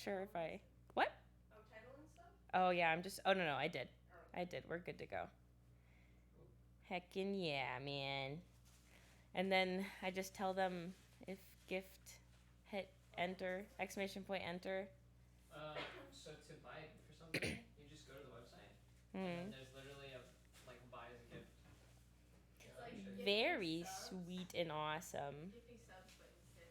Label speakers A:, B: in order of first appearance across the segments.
A: sure if I... What?
B: Oh, title and stuff?
A: Oh, yeah, I'm just... Oh, no, I did. I did. We're good to go. Heckin' yeah, man. And then I just tell them if gift, hit enter, exclamation point enter.
C: So to buy it for somebody, you just go to the website, and then there's literally a buy as a gift.
B: It's like
A: Very
B: subs,
A: sweet and awesome.
B: gifting subs, but instead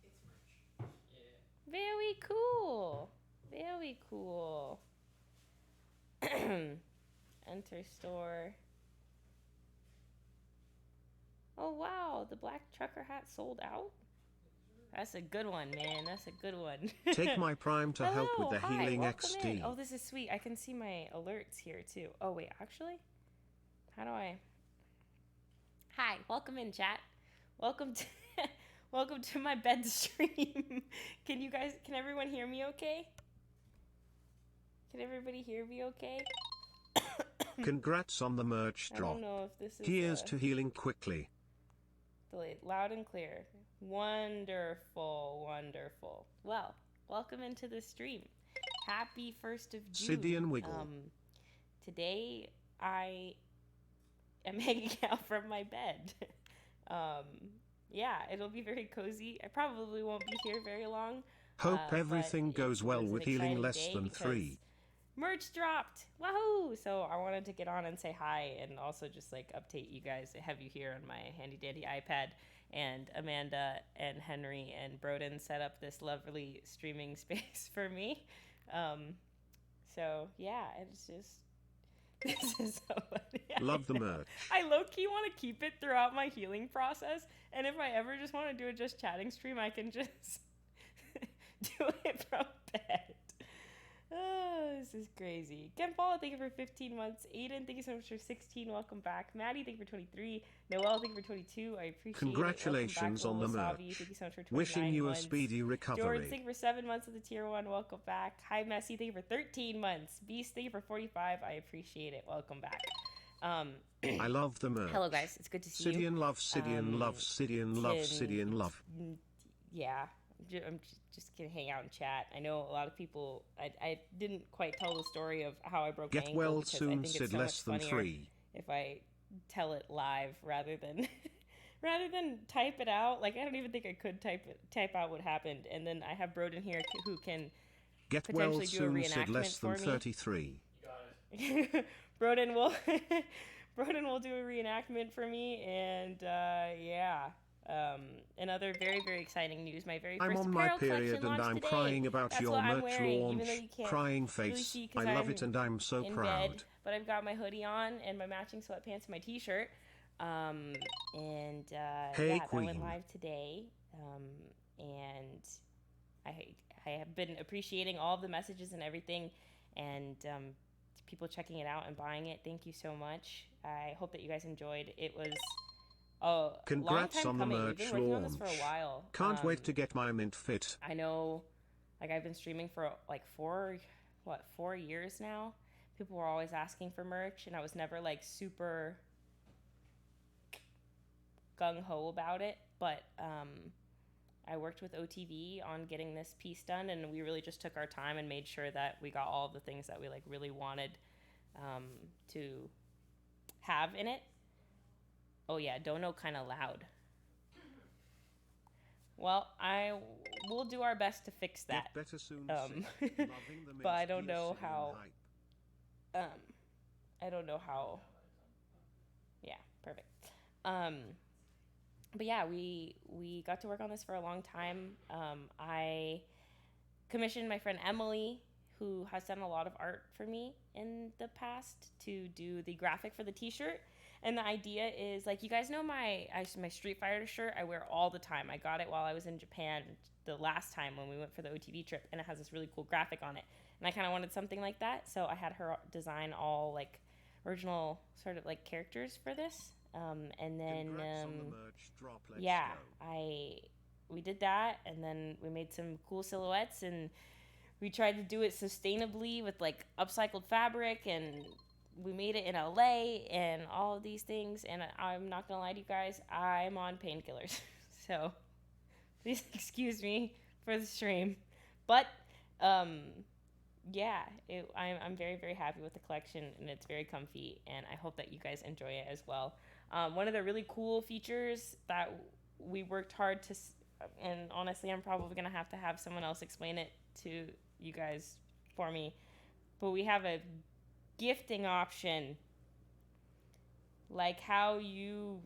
B: it's merch.
C: Yeah.
A: Very cool. Very cool. Enter store. Oh wow, the black trucker hat sold out? That's a good one, man. That's a good one.
D: Take my prime to help with the
A: hi,
D: healing
A: welcome
D: XD.
A: in. Oh, this is sweet. I can see my alerts here too. Oh wait, actually? How do I... Hi, welcome in, chat. Welcome to welcome to my bed stream. Can everyone hear me okay? Can everybody hear me okay?
D: Congrats on the merch
A: I
D: drop.
A: don't know if this is
D: Here's to healing quickly.
A: delayed. Loud and clear. Wonderful, wonderful. Well, welcome into the stream. Happy 1st of June.
D: Sydeon wiggle.
A: Today I am hanging out from my bed. Yeah, it'll be very cozy. I probably won't be here very long.
D: Hope everything goes well with healing less than 3.
A: Merch dropped! Wahoo! So I wanted to get on and say hi and also just like update you guys. I have you here on my handy dandy iPad. And Amanda and Henry and Broden set up this lovely streaming space for me. So yeah, it's just... This is so funny.
D: Love the merch.
A: I low-key want to keep it throughout my healing process. And if I ever just want to do a just chatting stream, I can just do it from bed. Oh, this is crazy. Ken Paula, thank you for 15 months. Aiden, thank you so much for 16. Welcome back. Maddie, thank you for 23. Noelle, thank you for 22. I appreciate
D: Congratulations
A: it.
D: on the merch.
A: Thank you so much for 29
D: Wishing you
A: months.
D: a speedy recovery.
A: George, thank you for 7 months of the tier 1. Welcome back. Hi, Messy, thank you for 13 months. Beast, thank you for 45. I appreciate it. Welcome back.
D: I love the merch.
A: Hello, guys. It's good to see you.
D: Sydeon love, Sydeon love, Sydeon love, Sydeon love.
A: Yeah. I'm just gonna hang out and chat. I know a lot of people. I didn't quite tell the story of how I broke my ankle.
D: Get well
A: because I
D: soon,
A: think
D: Sid
A: it's so
D: less
A: much
D: than
A: funnier
D: 3.
A: if I tell it live rather than rather than type it out. Like I don't even think I could type out what happened. And then I have Broden here who can
D: Get well
A: potentially do a
D: soon, Sid
A: reenactment
D: less than
A: for me.
D: 33.
C: You got it.
A: Broden will Broden will do a reenactment for me, and yeah. And other very, very exciting news. My very
D: I'm
A: first
D: on my
A: apparel collection
D: period and
A: launched
D: I'm
A: today.
D: crying about
A: That's
D: your
A: what I'm
D: merch
A: wearing, even
D: launch.
A: though you can't
D: Crying
A: really
D: face.
A: see 'cause
D: I love
A: I'm
D: it and I'm so
A: in
D: proud.
A: bed, but I've got my hoodie on and my matching sweatpants and my t-shirt. And
D: Hey,
A: yeah,
D: Queen.
A: that went live today. And I have been appreciating all of the messages and everything, and people checking it out and buying it. Thank you so much. I hope that you guys enjoyed. It was a
D: Congrats
A: long time
D: on the
A: coming.
D: merch
A: We've been working on this
D: launch.
A: for a while.
D: Can't wait to get my mint fit.
A: I know, like I've been streaming for like 4 years now. People were always asking for merch, and I was never like super gung-ho about it, but I worked with OTV on getting this piece done, and we really just took our time and made sure that we got all of the things that we like really wanted to have in it. Oh yeah, Dono kind of loud. Well, we'll do our best to fix that.
D: Get better soon,
A: But I don't know how. I don't know how. Yeah, perfect. But yeah, we got to work on this for a long time. I commissioned my friend Emily, who has done a lot of art for me in the past, to do the graphic for the t-shirt. And the idea is, like, you guys know my Street Fighter shirt I wear all the time. I got it while I was in Japan the last time when we went for the OTV trip, and it has this really cool graphic on it. And I kind of wanted something like that, so I had her design all, like, original sort of, like, characters for this. And then, yeah, we did that, and then we made some cool silhouettes, and we tried to do it sustainably with, like, upcycled fabric, and we made it in LA and all of these things. And I'm not gonna lie to you guys, I'm on painkillers. So please excuse me for the stream. But Yeah, I'm very, very happy with the collection, and it's very comfy, and I hope that you guys enjoy it as well. One of the really cool features that we worked hard to, and honestly, I'm probably going to have someone else explain it to you guys for me, but we have a gifting option, like how you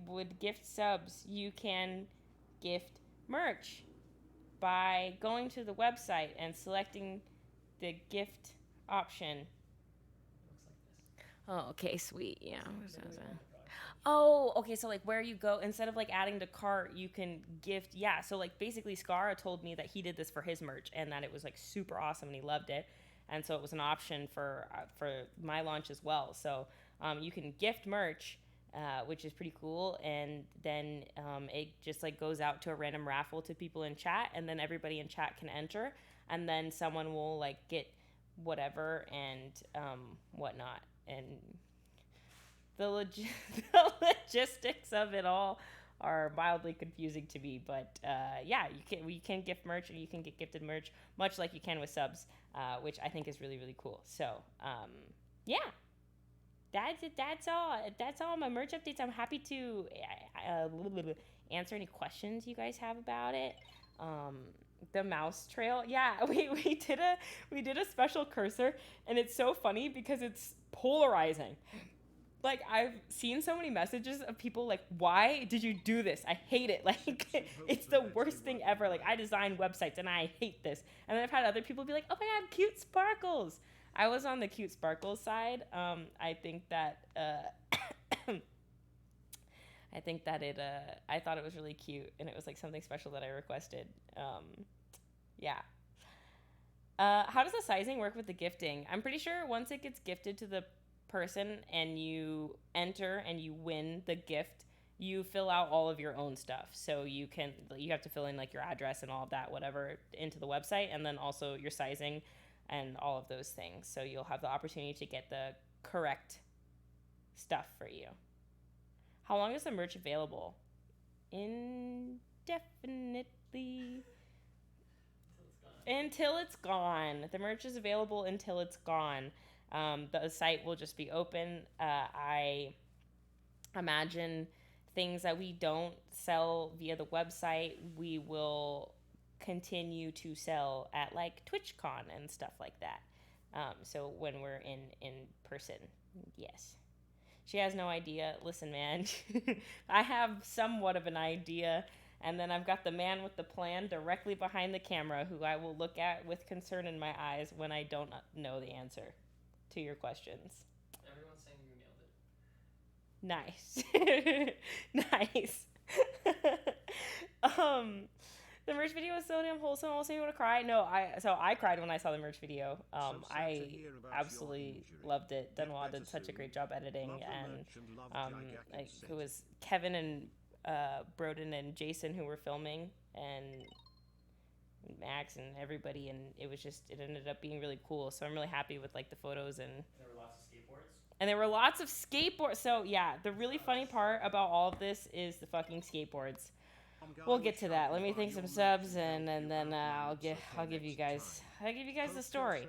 A: would gift subs. You can gift merch by going to the website and selecting the gift option.
C: Looks like this.
A: Oh, okay, sweet. Yeah.
C: Literally on the product.
A: Oh, okay. So like where you go, instead of like adding to cart, you can gift. Yeah. So like basically, Skara told me that he did this for his merch and that it was like super awesome and he loved it, and so it was an option for my launch as well. So you can gift merch. Which is pretty cool, and then it just like goes out to a random raffle to people in chat, and then everybody in chat can enter, and then someone will like get whatever and whatnot, and the logistics of it all are mildly confusing to me, but yeah, you can gift merch, and you can get gifted merch much like you can with subs, which I think is really, really cool. So yeah, that's it. That's all my merch updates. I'm happy to answer any questions you guys have about it. The mouse trail, yeah, we did a special cursor, and it's so funny because it's polarizing. Like, I've seen so many messages of people like, why did you do this? I hate it. Like, it's the worst thing ever. Like, I design websites and I hate this. And then I've had other people be like, oh my god, cute sparkles. I was on the cute sparkles side. I think that I thought it was really cute, and it was like something special that I requested. Yeah. How does the sizing work with the gifting? I'm pretty sure once it gets gifted to the person and you enter and you win the gift, you fill out all of your own stuff. So you have to fill in like your address and all of that, whatever, into the website, and then also your sizing and all of those things. So you'll have the opportunity to get the correct stuff for you. How long is the merch available? Indefinitely. Until it's gone. The merch is available until it's gone. The site will just be open. I imagine things that we don't sell via the website, we will continue to sell at like TwitchCon and stuff like that. So when we're in person, yes. She has no idea. Listen, man, I have somewhat of an idea, and then I've got the man with the plan directly behind the camera who I will look at with concern in my eyes when I don't know the answer to your questions.
C: Everyone's saying you nailed
A: Nice.
C: it.
A: Nice. The merch video was so damn wholesome. Also, you want to cry? No, I cried when I saw the merch video. I absolutely loved it. Denwa did such a great job editing, and like it was Kevin and Broden and Jason who were filming, and Max and everybody, and it ended up being really cool. So I'm really happy with like the photos, and
C: There were lots of skateboards.
A: and there were lots of skateboards. So yeah, the really funny part about all of this is the fucking skateboards. We'll get to that. Let me thank some subs, and then I'll give you guys the story.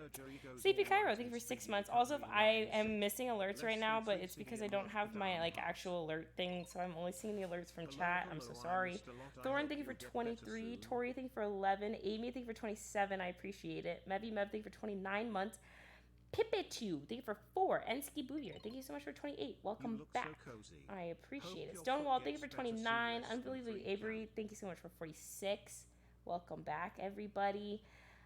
A: Sleepy Cairo, thank you for 6 months. Also, if I am missing alerts right now, but it's because I don't have my like actual alert thing, so I'm only seeing the alerts from chat. I'm so sorry. Thorin, thank you for 23. Tori, thank you for 11. Amy, thank you for 27. I appreciate it. Mev, thank you for 29 months. Pipitu, thank you for 4. Enski Booyer, thank you so much for 28. Welcome back. I appreciate it. Stonewall, thank you for 29. Unbelievably Avery, thank you so much for 46. Welcome back, everybody.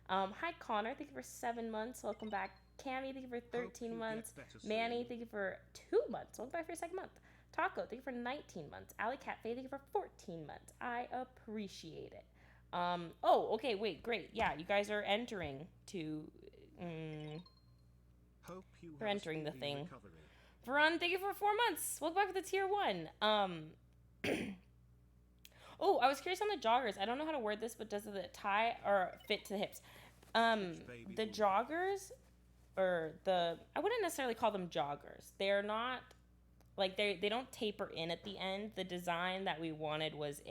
A: Hi Connor, thank you for 7 months. Welcome back. Cammy, thank you for 13 months. Manny, thank you for 2 months. Welcome back for your second month. Taco, thank you for 19 months. Alley Cat Faye, thank you for 14 months. I appreciate it. Oh, okay, wait, great. Yeah, you guys are entering to for entering the thing. Varun, thank you for 4 months. Welcome back to the tier 1. Oh, I was curious on the joggers. I don't know how to word this, but does the tie or fit to the hips? The joggers, or I wouldn't necessarily call them joggers. They're not, like, they don't taper in at the end. The design that we wanted was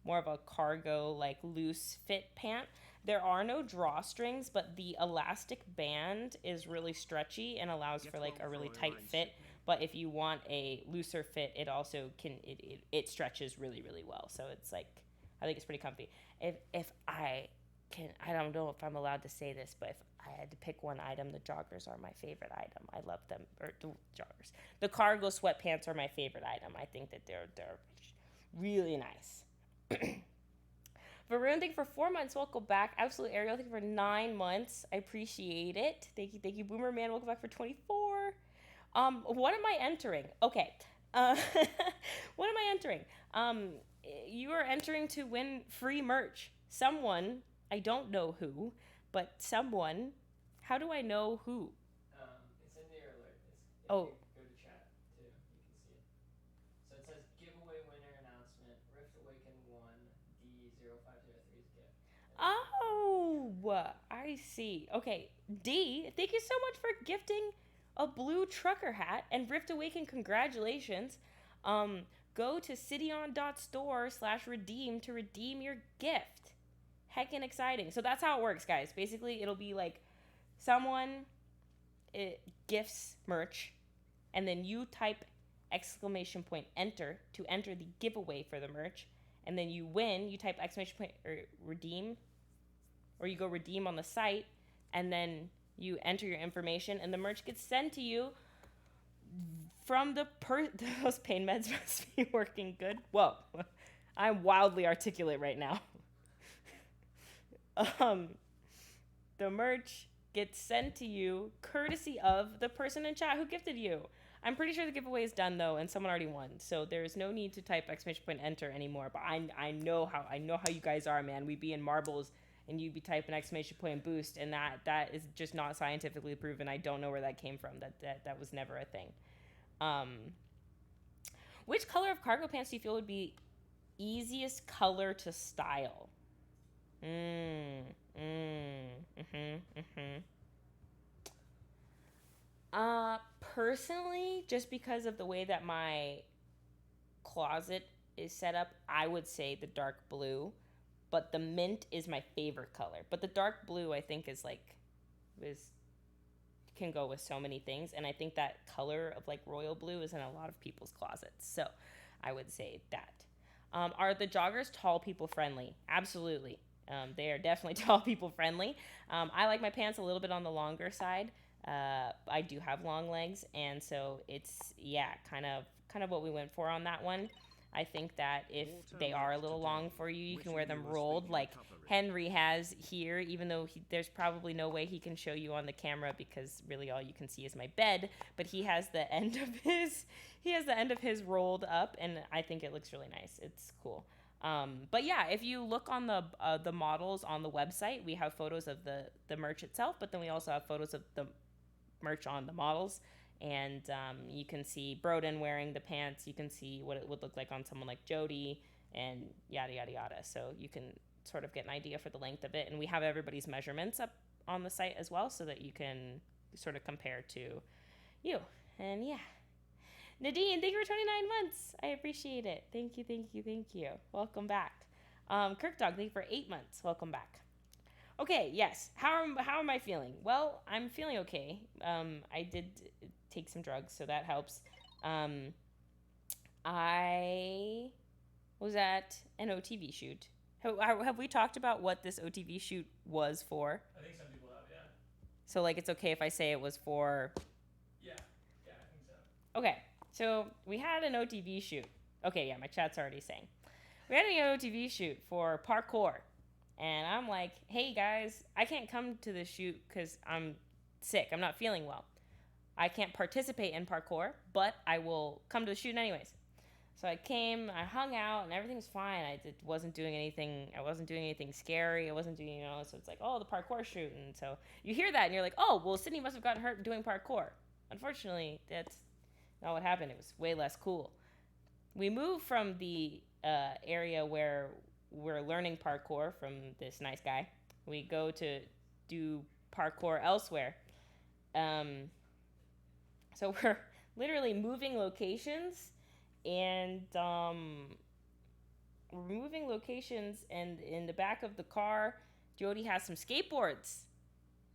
A: more of a cargo, like, loose fit pant. There are no drawstrings, but the elastic band is really stretchy and allows for like a really tight fit. But if you want a looser fit, it also can it stretches really really well. So it's like I think it's pretty comfy. If I can, I don't know if I'm allowed to say this, but if I had to pick one item, the joggers are my favorite item. I love them. Or the joggers, the cargo sweatpants are my favorite item. I think that they're really nice. Varun, thank you for 4 months. Welcome back. Absolute Ariel, thank you for 9 months. I appreciate it. Thank you, Boomer Man. Welcome back for 24. What am I entering? Okay. What am I entering? You are entering to win free merch. Someone, I don't know who, but someone. How do I know who?
C: It's in your alert.
A: Oh.
C: Go to chat too. You can see it. So it says giveaway winner announcement. Rift Awaken 1 D0503's gift.
A: Oh, I see. Okay, D, thank you so much for gifting a blue trucker hat, and Rift Awaken, congratulations. Go to sydeon.store/redeem to redeem your gift. Heckin' exciting. So that's how it works, guys. Basically, it'll be like someone gifts merch, and then you type !enter to enter the giveaway for the merch, and then you win. You type ! or redeem, or you go redeem on the site, and then you enter your information, and the merch gets sent to you from those pain meds must be working good. Whoa, I'm wildly articulate right now. The merch gets sent to you courtesy of the person in chat who gifted you. I'm pretty sure the giveaway is done though, and someone already won, so there's no need to type ! Enter anymore. But I know how you guys are, man. We be in marbles, and you be typing ! Boost, and that is just not scientifically proven. I don't know where that came from. That was never a thing. Which color of cargo pants do you feel would be easiest color to style? Personally, just because of the way that my closet is set up, I would say the dark blue, but the mint is my favorite color. But the dark blue, I think, can go with so many things, and I think that color of like royal blue is in a lot of people's closets. So I would say that. Are the joggers tall people friendly? Absolutely. They are definitely tall people friendly. I like my pants a little bit on the longer side. I do have long legs, and so it's kind of what we went for on that one. I think that if they are a little long for you, you can wear them rolled like Henry has here, even though there's probably no way he can show you on the camera because really all you can see is my bed, but he has the end of his rolled up, and I think it looks really nice. It's cool. But yeah, if you look on the models on the website, we have photos of the merch itself, but then we also have photos of the merch on the models. And you can see Broden wearing the pants. You can see what it would look like on someone like Jody, and yada, yada, yada. So you can sort of get an idea for the length of it. And we have everybody's measurements up on the site as well, so that you can sort of compare to you. And yeah. Nadine, thank you for 29 months. I appreciate it. Thank you, thank you, thank you. Welcome back. Kirk Dog, thank you for 8 months. Welcome back. Okay, yes. How am I feeling? Well, I'm feeling okay. I did take some drugs, so that helps. I was at an OTV shoot. Have we talked about what this OTV shoot was for?
C: I think some people have, yeah.
A: So, like, it's okay if I say it was for...
C: Yeah, I think so.
A: Okay, so we had an OTV shoot. Okay, yeah, my chat's already saying. We had an OTV shoot for parkour. And I'm like, hey, guys, I can't come to the shoot because I'm sick. I'm not feeling well. I can't participate in parkour, but I will come to the shoot anyways. So I came, I hung out, and everything was fine. I wasn't doing anything scary. I wasn't doing, so it's like, oh, the parkour shoot. And so you hear that, and you're like, oh, well, Sydney must have gotten hurt doing parkour. Unfortunately, that's not what happened. It was way less cool. We moved from the area where we're learning parkour from this nice guy. We go to do parkour elsewhere. So we're literally moving locations, and in the back of the car, Jody has some skateboards.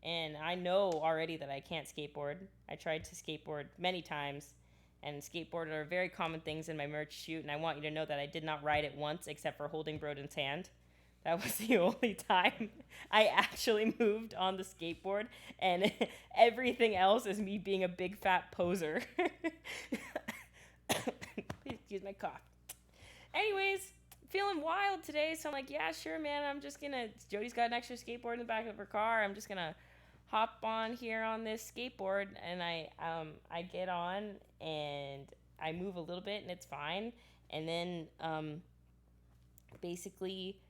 A: And I know already that I can't skateboard. I tried to skateboard many times. And skateboard are very common things in my merch shoot. And I want you to know that I did not ride it once except for holding Broden's hand. That was the only time I actually moved on the skateboard. And everything else is me being a big fat poser. Please excuse my cough. Anyways, feeling wild today. So I'm like, yeah, sure, man. I'm just going to... Jody's got an extra skateboard in the back of her car. I'm just going to hop on here on this skateboard. And I get on and I move a little bit and it's fine. And then basically...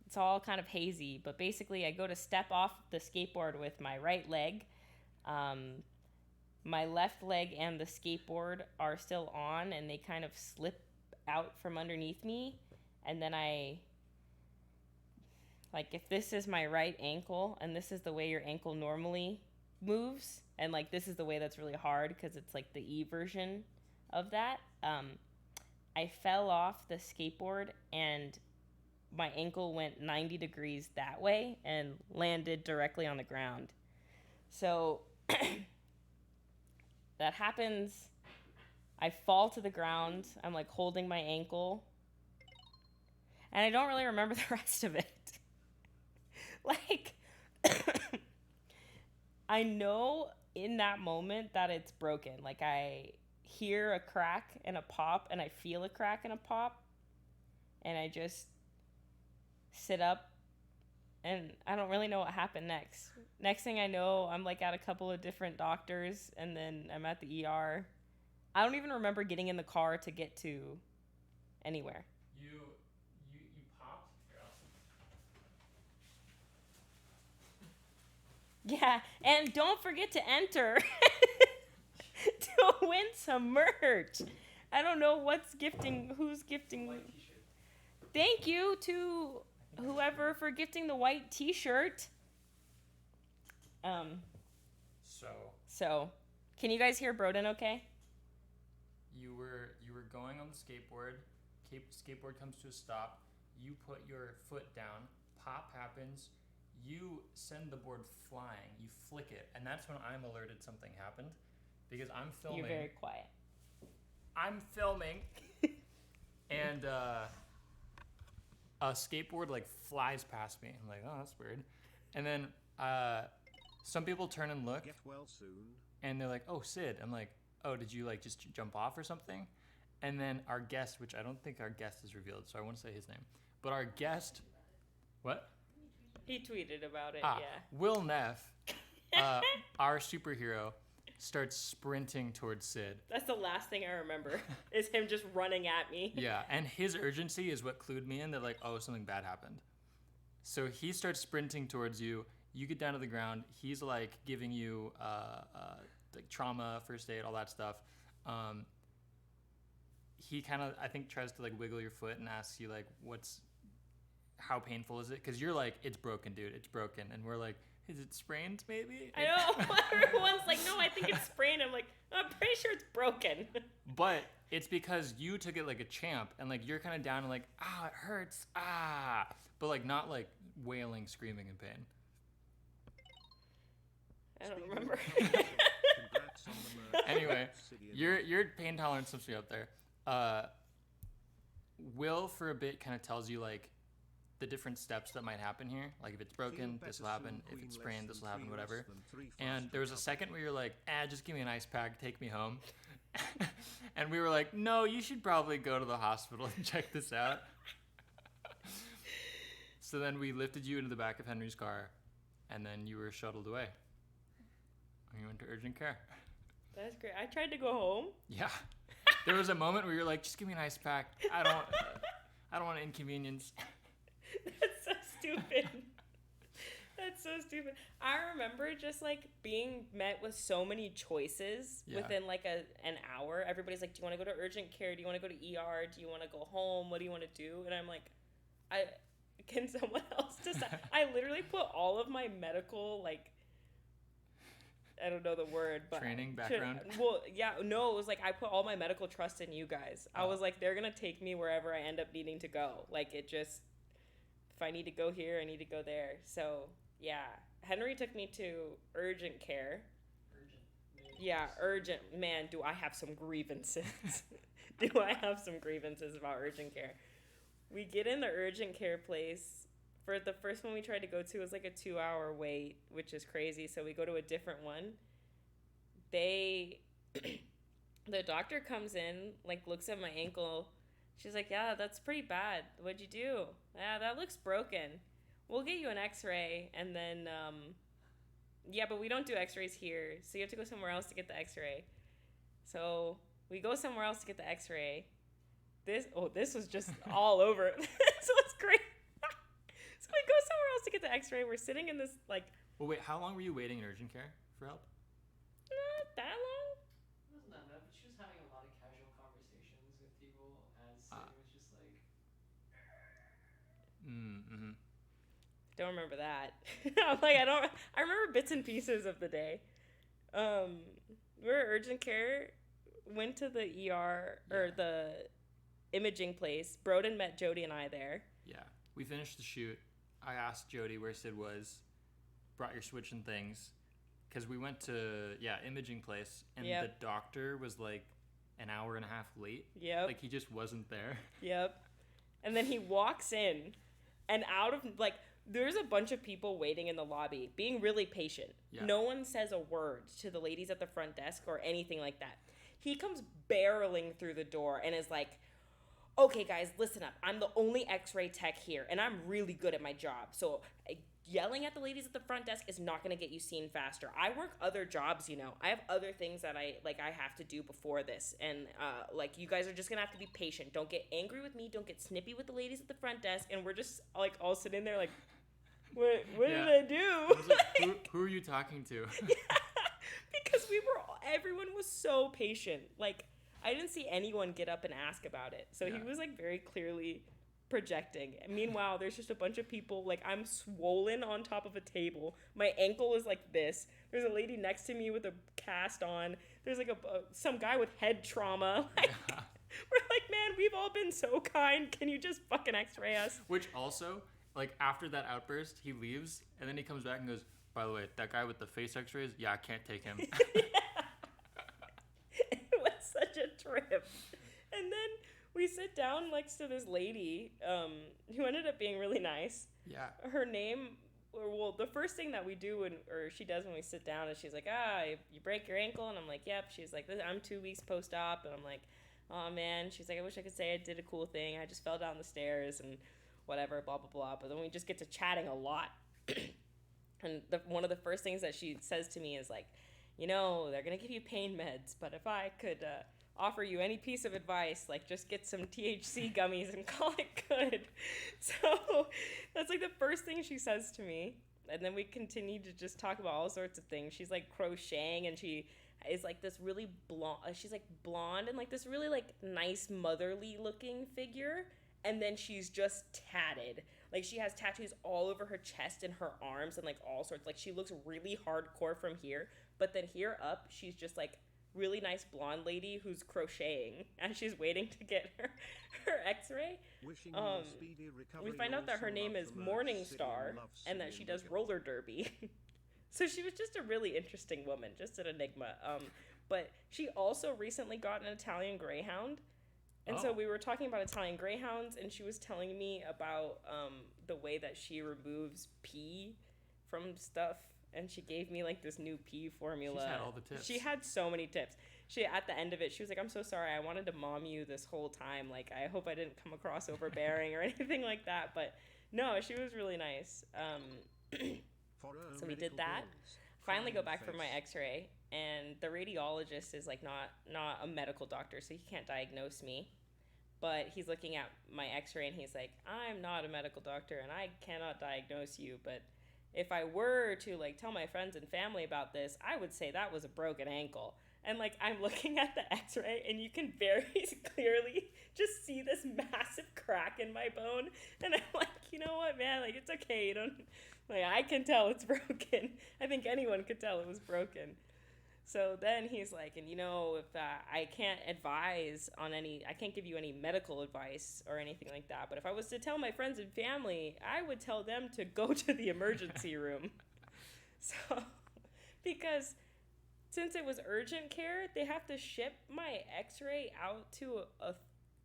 A: It's all kind of hazy, but basically I go to step off the skateboard with my right leg. My left leg and the skateboard are still on, and they kind of slip out from underneath me. And then if this is my right ankle, and this is the way your ankle normally moves, and this is the way that's really hard because it's the E version of that. I fell off the skateboard and my ankle went 90 degrees that way and landed directly on the ground. So that happens. I fall to the ground. I'm holding my ankle. And I don't really remember the rest of it. I know in that moment that it's broken. I hear a crack and a pop, and I feel a crack and a pop. And I just sit up, and I don't really know what happened next. Next thing I know, I'm at a couple of different doctors, and then I'm at the ER. I don't even remember getting in the car to get to anywhere.
C: You popped?
A: Yeah, and don't forget to enter to win some merch. I don't know who's gifting.
C: White t-shirt.
A: Thank you to whoever for gifting the white t-shirt. So, can you guys hear Broden okay?
C: You were going on the skateboard. Skateboard comes to a stop. You put your foot down. Pop happens. You send the board flying. You flick it, and that's when I'm alerted something happened, because I'm filming.
A: You're very quiet.
C: I'm filming, and a skateboard flies past me. I'm like, oh, that's weird. And then some people turn and look.
D: Get well soon.
C: And they're like, oh, Sid. I'm like, oh, did you just jump off or something? And then our guest, which I don't think our guest is revealed, so I won't say his name, but our guest, what?
A: He tweeted about it, yeah.
C: Will Neff, our superhero, starts sprinting towards Sid.
A: That's the last thing I remember, is him just running at me.
C: Yeah, and his urgency is what clued me in that oh, something bad happened. So he starts sprinting towards you. You get down to the ground. He's giving you trauma, first aid, all that stuff. He kind of, I think, tries to wiggle your foot and asks you how painful is it? Because you're it's broken, dude. It's broken. And we're is it sprained maybe?
A: I know. Everyone's no, I think it's sprained. I'm I'm pretty sure it's broken.
C: But it's because you took it like a champ, and you're kind of down and it hurts, but not wailing, screaming in pain.
A: I don't remember.
C: Anyway, your pain tolerance seems to be up there. Will for a bit kind of tells you the different steps that might happen here. If it's broken, this will happen. If it's sprained, this will happen, whatever. And there was a second where you're just give me an ice pack, take me home. And we were no, you should probably go to the hospital and check this out. So then we lifted you into the back of Henry's car, and then you were shuttled away. And you went to urgent care.
A: That's great. I tried to go home.
C: Yeah. There was a moment where you're just give me an ice pack. I don't want to inconvenience.
A: That's so stupid. That's so stupid. I remember just being met with so many choices within an hour. Everybody's do you want to go to urgent care? Do you want to go to ER? Do you want to go home? What do you want to do? And I'm can someone else decide? I literally put all of my medical I don't know the word, but
C: training background.
A: Well, yeah, no, it was I put all my medical trust in you guys. I was they're gonna take me wherever I end up needing to go. It just if I need to go here, I need to go there. So yeah, Henry took me to urgent care. Yeah, urgent. Man, do I have some grievances. Do I have some grievances about urgent care. We get in the urgent care place. For the first one we tried to go to, it was like a 2-hour wait, which is crazy. So we go to a different one. The doctor comes in, like looks at my ankle. She's like, yeah, that's pretty bad. What'd you do? Yeah, that looks broken. We'll get you an x-ray. And then, yeah, but we don't do x-rays here. So you have to go somewhere else to get the x-ray. So we go somewhere else to get the x-ray. This was just all over. So it's great. So we go somewhere else to get the x-ray. We're sitting in this, like...
C: Well, wait, how long were you waiting in urgent care for help?
A: Not that long.
E: It wasn't that bad, but she was having a lot of casual conversations with people as it was just like...
C: Mm-hmm.
A: Don't remember that. I'm like, I remember bits and pieces of the day. We were urgent care, went to the ER, or the imaging place. Broden met Jody and I there.
C: Yeah. We finished the shoot. I asked Jody where Sid was, brought your switch and things, because we went to, imaging place, and the doctor was like an hour and a half late.
A: Yep.
C: Like, he just wasn't there.
A: Yep. And then he walks in, and out of, like, there's a bunch of people waiting in the lobby, being really patient.
C: Yeah.
A: No one says a word to the ladies at the front desk or anything like that. He comes barreling through the door and is like, okay, guys, listen up. I'm the only x-ray tech here, and I'm really good at my job. So yelling at the ladies at the front desk is not going to get you seen faster. I work other jobs, you know. I have other things that I have to do before this. And, you guys are just going to have to be patient. Don't get angry with me. Don't get snippy with the ladies at the front desk. And we're just, like, all sitting there like, what did I do?
C: I was like, who are you talking to?
A: Yeah, because everyone was so patient. Like, I didn't see anyone get up and ask about it. So he was, like, very clearly projecting. And meanwhile, there's just a bunch of people. Like, I'm swollen on top of a table. My ankle is like this. There's a lady next to me with a cast on. There's, like, some guy with head trauma. Like, we're like, man, we've all been so kind. Can you just fucking x-ray us?
C: Which also, like, after that outburst, he leaves, and then he comes back and goes, by the way, that guy with the face x-rays, I can't take him.
A: It was such a trip. And then we sit down next to this lady who ended up being really nice.
C: Yeah.
A: Her name, the first thing that we do, or she does when we sit down is she's like, you break your ankle? And I'm like, yep. She's like, I'm 2 weeks post-op. And I'm like, oh, man. She's like, I wish I could say I did a cool thing. I just fell down the stairs and whatever, blah, blah, blah. But then we just get to chatting a lot. And one of the first things that she says to me is like, you know, they're going to give you pain meds, but if I could offer you any piece of advice, like just get some THC gummies and call it good. So that's like the first thing she says to me. And then we continue to just talk about all sorts of things. She's like crocheting, and she is like this really blonde, she's like blonde and like this really like nice motherly looking figure. And then she's just tatted. Like, she has tattoos all over her chest and her arms and, like, all sorts. Like, she looks really hardcore from here. But then here up, she's just, like, really nice blonde lady who's crocheting. And she's waiting to get her x-ray. We find out that her name is Morningstar and that she does roller derby. So she was just a really interesting woman, just an enigma. But she also recently got an Italian Greyhound. And so we were talking about Italian Greyhounds, and she was telling me about the way that she removes pee from stuff. And she gave me, like, this new pee formula.
C: She's had all the tips.
A: She had so many tips. At the end of it, she was like, I'm so sorry. I wanted to mom you this whole time. Like, I hope I didn't come across overbearing or anything like that. But, no, she was really nice. So we did that. Finally go back for my x-ray. And the radiologist is, like, not a medical doctor, so he can't diagnose me. But he's looking at my x-ray, and he's like, I'm not a medical doctor, and I cannot diagnose you. But if I were to, like, tell my friends and family about this, I would say that was a broken ankle. And, like, I'm looking at the x-ray, and you can very clearly just see this massive crack in my bone. And I'm like, you know what, man? Like, it's okay. You don't... Like, I can tell it's broken. I think anyone could tell it was broken. So then he's like, and if I can't I can't give you any medical advice or anything like that. But if I was to tell my friends and family, I would tell them to go to the emergency room. So, because since it was urgent care, they have to ship my x-ray out to a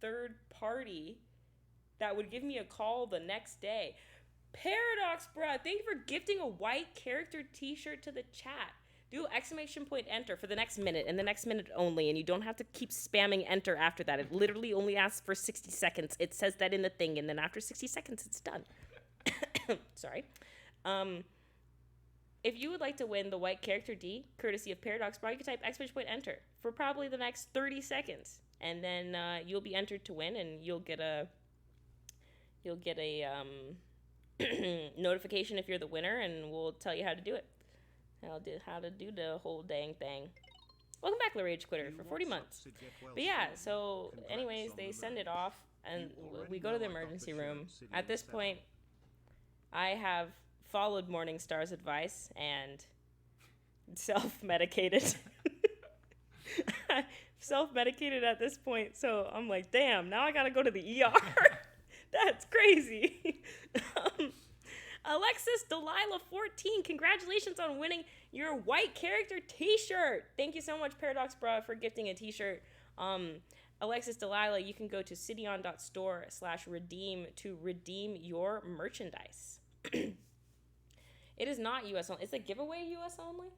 A: third party that would give me a call the next day. Paradox, bruh, thank you for gifting a white character t-shirt to the chat. Do ! Enter for the next minute and the next minute only, and you don't have to keep spamming enter after that. It literally only asks for 60 seconds. It says that in the thing, and then after 60 seconds, it's done. Sorry. If you would like to win the white character D, courtesy of Paradox, you can type ! Enter for probably the next 30 seconds, and then you'll be entered to win, and you'll get a notification if you're the winner, and we'll tell you how to do it. How to do the whole dang thing. Welcome back, Rage Quitter, for 40 months. But yeah, so anyways, they send it off, and we go to the emergency room. At this point, I have followed Morningstar's advice and self-medicated. Self-medicated at this point, so I'm like, damn, now I gotta go to the ER. That's crazy. Alexis Delilah 14, congratulations on winning your white character t-shirt. Thank you so much, Paradox Bra, for gifting a t-shirt. Alexis Delilah, you can go to sydeon.store/redeem to redeem your merchandise. It is not US only. Is the giveaway US only?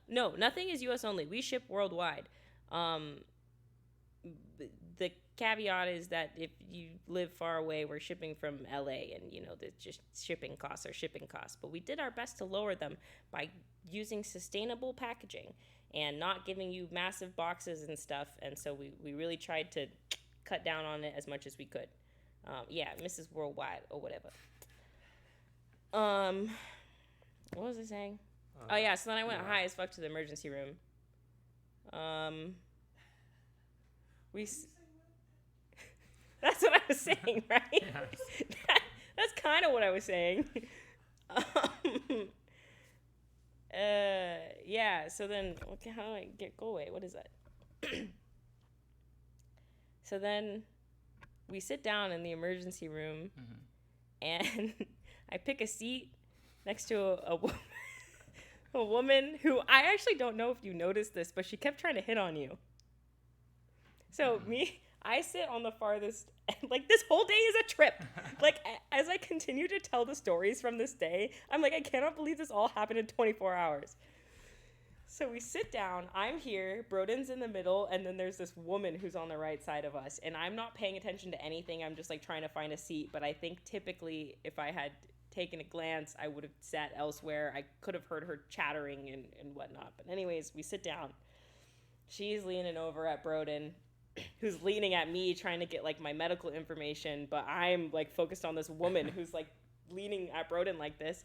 A: No, nothing is US only. We ship worldwide. The caveat is that if you live far away, we're shipping from LA, and just shipping costs are shipping costs. But we did our best to lower them by using sustainable packaging and not giving you massive boxes and stuff. And so we really tried to cut down on it as much as we could. Yeah, Mrs. Worldwide or whatever. What was I saying? Oh yeah, so then I went high as fuck to the emergency room. That's what I was saying, right? Yes. That's kind of what I was saying. Yeah, so then, okay, how do I go away? What is that? So then we sit down in the emergency room, and I pick a seat next to a woman who, I actually don't know if you noticed this, but she kept trying to hit on you. So I sit on the farthest, like, this whole day is a trip. Like, as I continue to tell the stories from this day, I'm like, I cannot believe this all happened in 24 hours. So we sit down, I'm here, Broden's in the middle, and then there's this woman who's on the right side of us, and I'm not paying attention to anything, I'm just, like, trying to find a seat, but I think typically if I had taken a glance, I would have sat elsewhere. I could have heard her chattering and whatnot, but anyways, we sit down. She's leaning over at Broden, who's leaning at me trying to get, like, my medical information, but I'm, like, focused on this woman who's, like, leaning at Broden like this,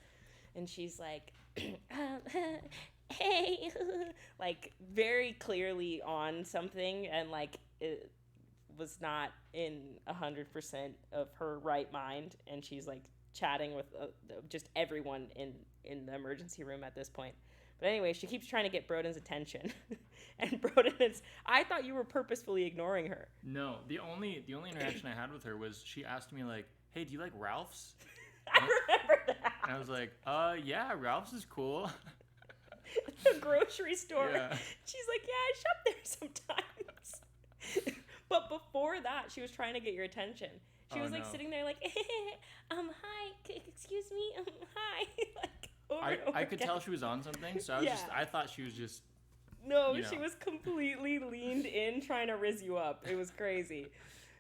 A: and she's like, hey, like, very clearly on something, and, like, it was not in 100% of her right mind, and she's, like, chatting with just everyone in the emergency room at this point. But anyway, she keeps trying to get Broden's attention. And Broden I thought you were purposefully ignoring her.
C: No, the only interaction I had with her was she asked me, like, hey, do you like Ralph's?
A: I remember that.
C: And I was like, yeah, Ralph's is cool.
A: The grocery store.
C: Yeah.
A: She's like, yeah, I shop there sometimes. But before that, she was trying to get your attention. She was like sitting there like, hi, excuse me, hi. Like, over and over
C: I could
A: again.
C: tell she was on something, so I thought she was just...
A: No, she was completely leaned in trying to rizz you up. It was crazy.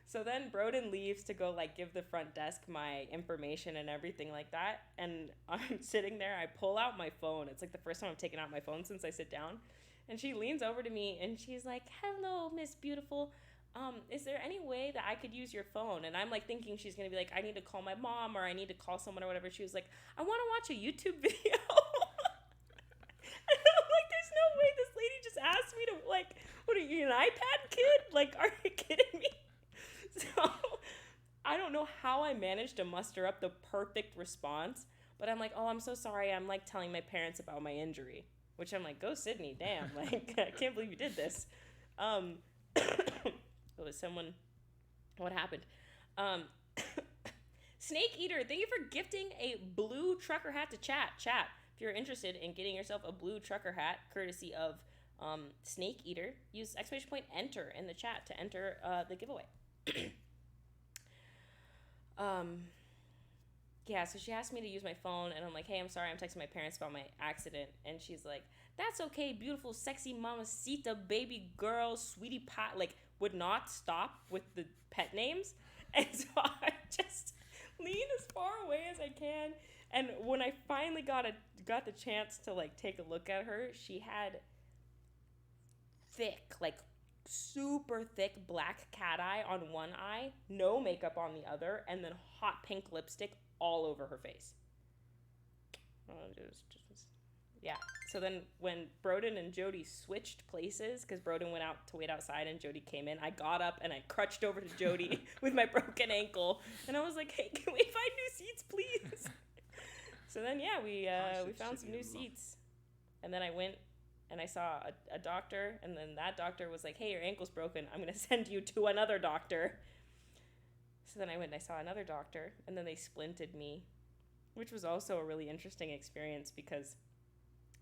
A: So then Broden leaves to go, like, give the front desk my information and everything like that. And I'm sitting there. I pull out my phone. It's, like, the first time I've taken out my phone since I sit down. And she leans over to me, and she's like, hello, Miss Beautiful. Is there any way that I could use your phone? And I'm, like, thinking she's going to be like, I need to call my mom or I need to call someone or whatever. She was like, I want to watch a YouTube video. And I'm like, there's no way this lady just asked me to, like, what are you, an iPad kid? Like, are you kidding me? So I don't know how I managed to muster up the perfect response, but I'm like, oh, I'm so sorry. I'm, like, telling my parents about my injury, which I'm like, go Sydney, damn, like I can't believe you did this. It was someone. What happened? Snake Eater, thank you for gifting a blue trucker hat to chat. Chat, if you're interested in getting yourself a blue trucker hat, courtesy of Snake Eater, use !enter in the chat to enter the giveaway. Yeah, so she asked me to use my phone, and I'm like, hey, I'm sorry, I'm texting my parents about my accident. And she's like, that's okay, beautiful, sexy mamacita, baby girl, sweetie pie, like, would not stop with the pet names. And so I just lean as far away as I can. And when I finally got the chance to, like, take a look at her, she had thick, like, super thick black cat eye on one eye, no makeup on the other, and then hot pink lipstick all over her face. Yeah. So then when Broden and Jody switched places, because Broden went out to wait outside and Jody came in, I got up and I crutched over to Jody with my broken ankle, and I was like, hey, can we find new seats, please? So then, yeah, we found some new seats. And then I went and I saw a doctor, and then that doctor was like, hey, your ankle's broken. I'm going to send you to another doctor. So then I went and I saw another doctor, and then they splinted me, which was also a really interesting experience because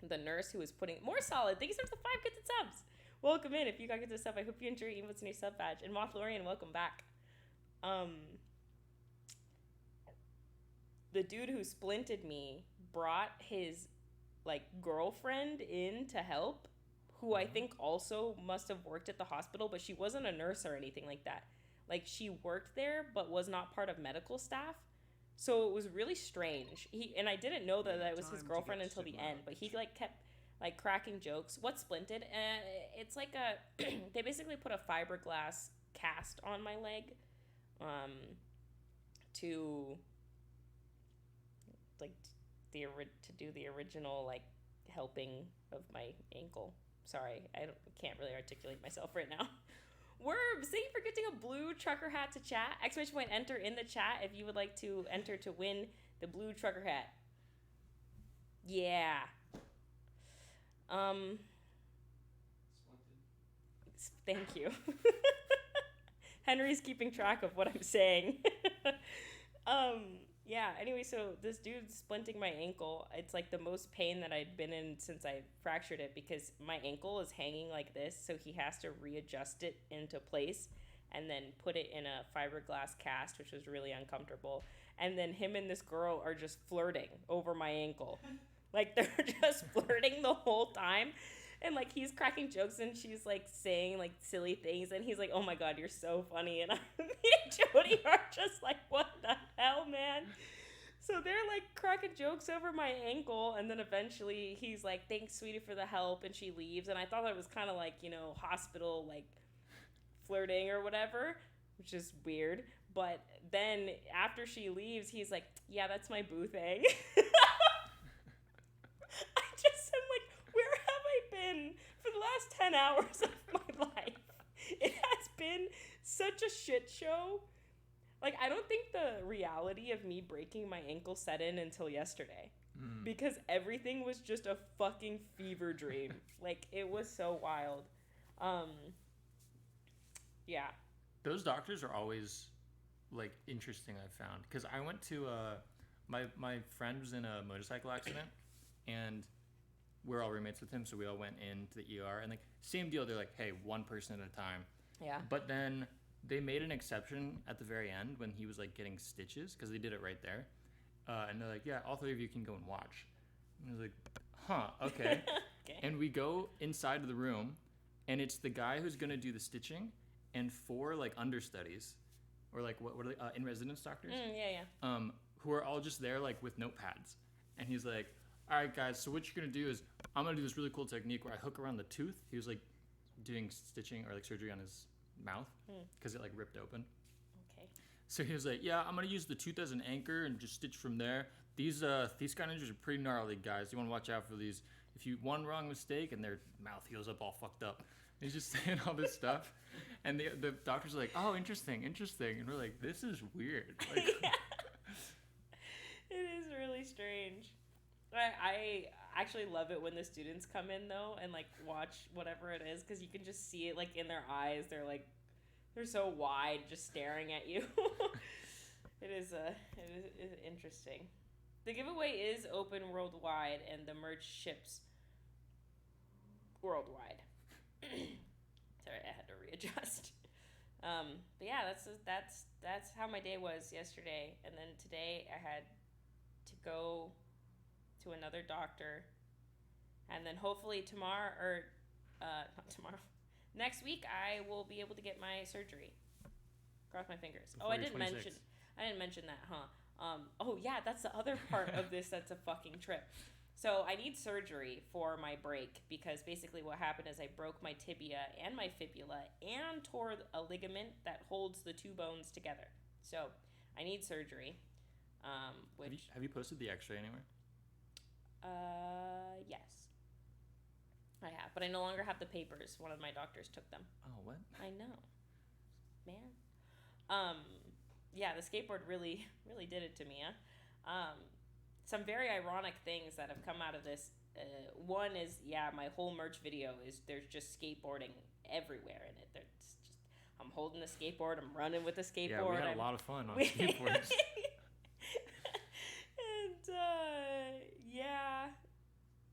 A: the nurse who was putting... More solid. Thank you so much for the 5 gifted subs. Welcome in. If you got gifted stuff, I hope you enjoy your emotes and your sub badge. And Mothlorian, welcome back. The dude who splinted me brought his, like, girlfriend in to help, who I think also must have worked at the hospital, but she wasn't a nurse or anything like that. Like, she worked there, but was not part of medical staff. So it was really strange. And I didn't know that was his girlfriend until the end, but he, like, kept, like, cracking jokes. What splinted? It's like they basically put a fiberglass cast on my leg, to, like, to do the original, like, helping of my ankle. Sorry, I can't really articulate myself right now. Werbs, thank you for gifting a blue trucker hat to chat. !enter in the chat if you would like to enter to win the blue trucker hat. Yeah. Thank you. Henry's keeping track of what I'm saying. Yeah, anyway, so this dude's splinting my ankle. It's like the most pain that I'd been in since I fractured it, because my ankle is hanging like this, so he has to readjust it into place and then put it in a fiberglass cast, which was really uncomfortable. And then him and this girl are just flirting over my ankle. Like, they're just flirting the whole time. And, like, he's cracking jokes and she's, like, saying, like, silly things. And he's like, oh, my God, you're so funny. And me and Jody are just like, what the hell, man? So they're, like, cracking jokes over my ankle. And then eventually he's like, thanks, sweetie, for the help. And she leaves. And I thought it was kind of like, you know, hospital, like, flirting or whatever, which is weird. But then after she leaves, he's like, yeah, that's my boo thing. For the last 10 hours of my life, it has been such a shit show. Like, I don't think the reality of me breaking my ankle set in until yesterday, because everything was just a fucking fever dream. Like, it was so wild. Yeah. Those
C: doctors are always, like, interesting, I've found, because I went to my friend was in a motorcycle accident, and we're all roommates with him, so we all went into the ER, and, like, same deal. They're like, hey, one person at a time. Yeah. But then they made an exception at the very end when he was, like, getting stitches, because they did it right there. And they're like, yeah, all 3 of you can go and watch. And I was like, huh, okay. Okay. And we go inside of the room, and it's the guy who's going to do the stitching and 4, like, understudies, or, like, what are they, in-residence doctors? Yeah. Who are all just there, like, with notepads. And he's like, all right, guys, so what you're going to do is I'm going to do this really cool technique where I hook around the tooth. He was, like, doing stitching or, like, surgery on his mouth because it, like, ripped open. Okay. So he was like, yeah, I'm going to use the tooth as an anchor and just stitch from there. These kind of injuries are pretty gnarly, guys. You want to watch out for these. If you one wrong mistake and their mouth heals up all fucked up. And he's just saying all this stuff. And the doctor's like, oh, interesting. And we're like, this is weird. Like, yeah. It is really strange.
A: I actually love it when the students come in though and like watch whatever it is because you can just see it like in their eyes. They're so wide, just staring at you. It is interesting. The giveaway is open worldwide, and the merch ships worldwide. Sorry, I had to readjust. But yeah, that's how my day was yesterday, and then today I had to go to another doctor, and then hopefully tomorrow not tomorrow, next week I will be able to get my surgery. Cross my fingers.
C: Before
A: I
C: you're
A: didn't
C: 26.
A: mention. I didn't mention that, huh? Oh yeah, that's the other part of this. That's a fucking trip. So I need surgery for my break because basically what happened is I broke my tibia and my fibula and tore a ligament that holds the two bones together. So I need surgery. Which
C: Have you posted the X-ray anywhere?
A: yes, I have, but I no longer have the papers. One of my doctors took them.
C: Oh, what?
A: I know, man. Yeah, the skateboard really did it to me, huh? Some very ironic things that have come out of this. One is, my whole merch video is there's just skateboarding everywhere in it. There's just, I'm holding the skateboard, I'm running with the skateboard.
C: Yeah, we had a lot of fun on skateboards.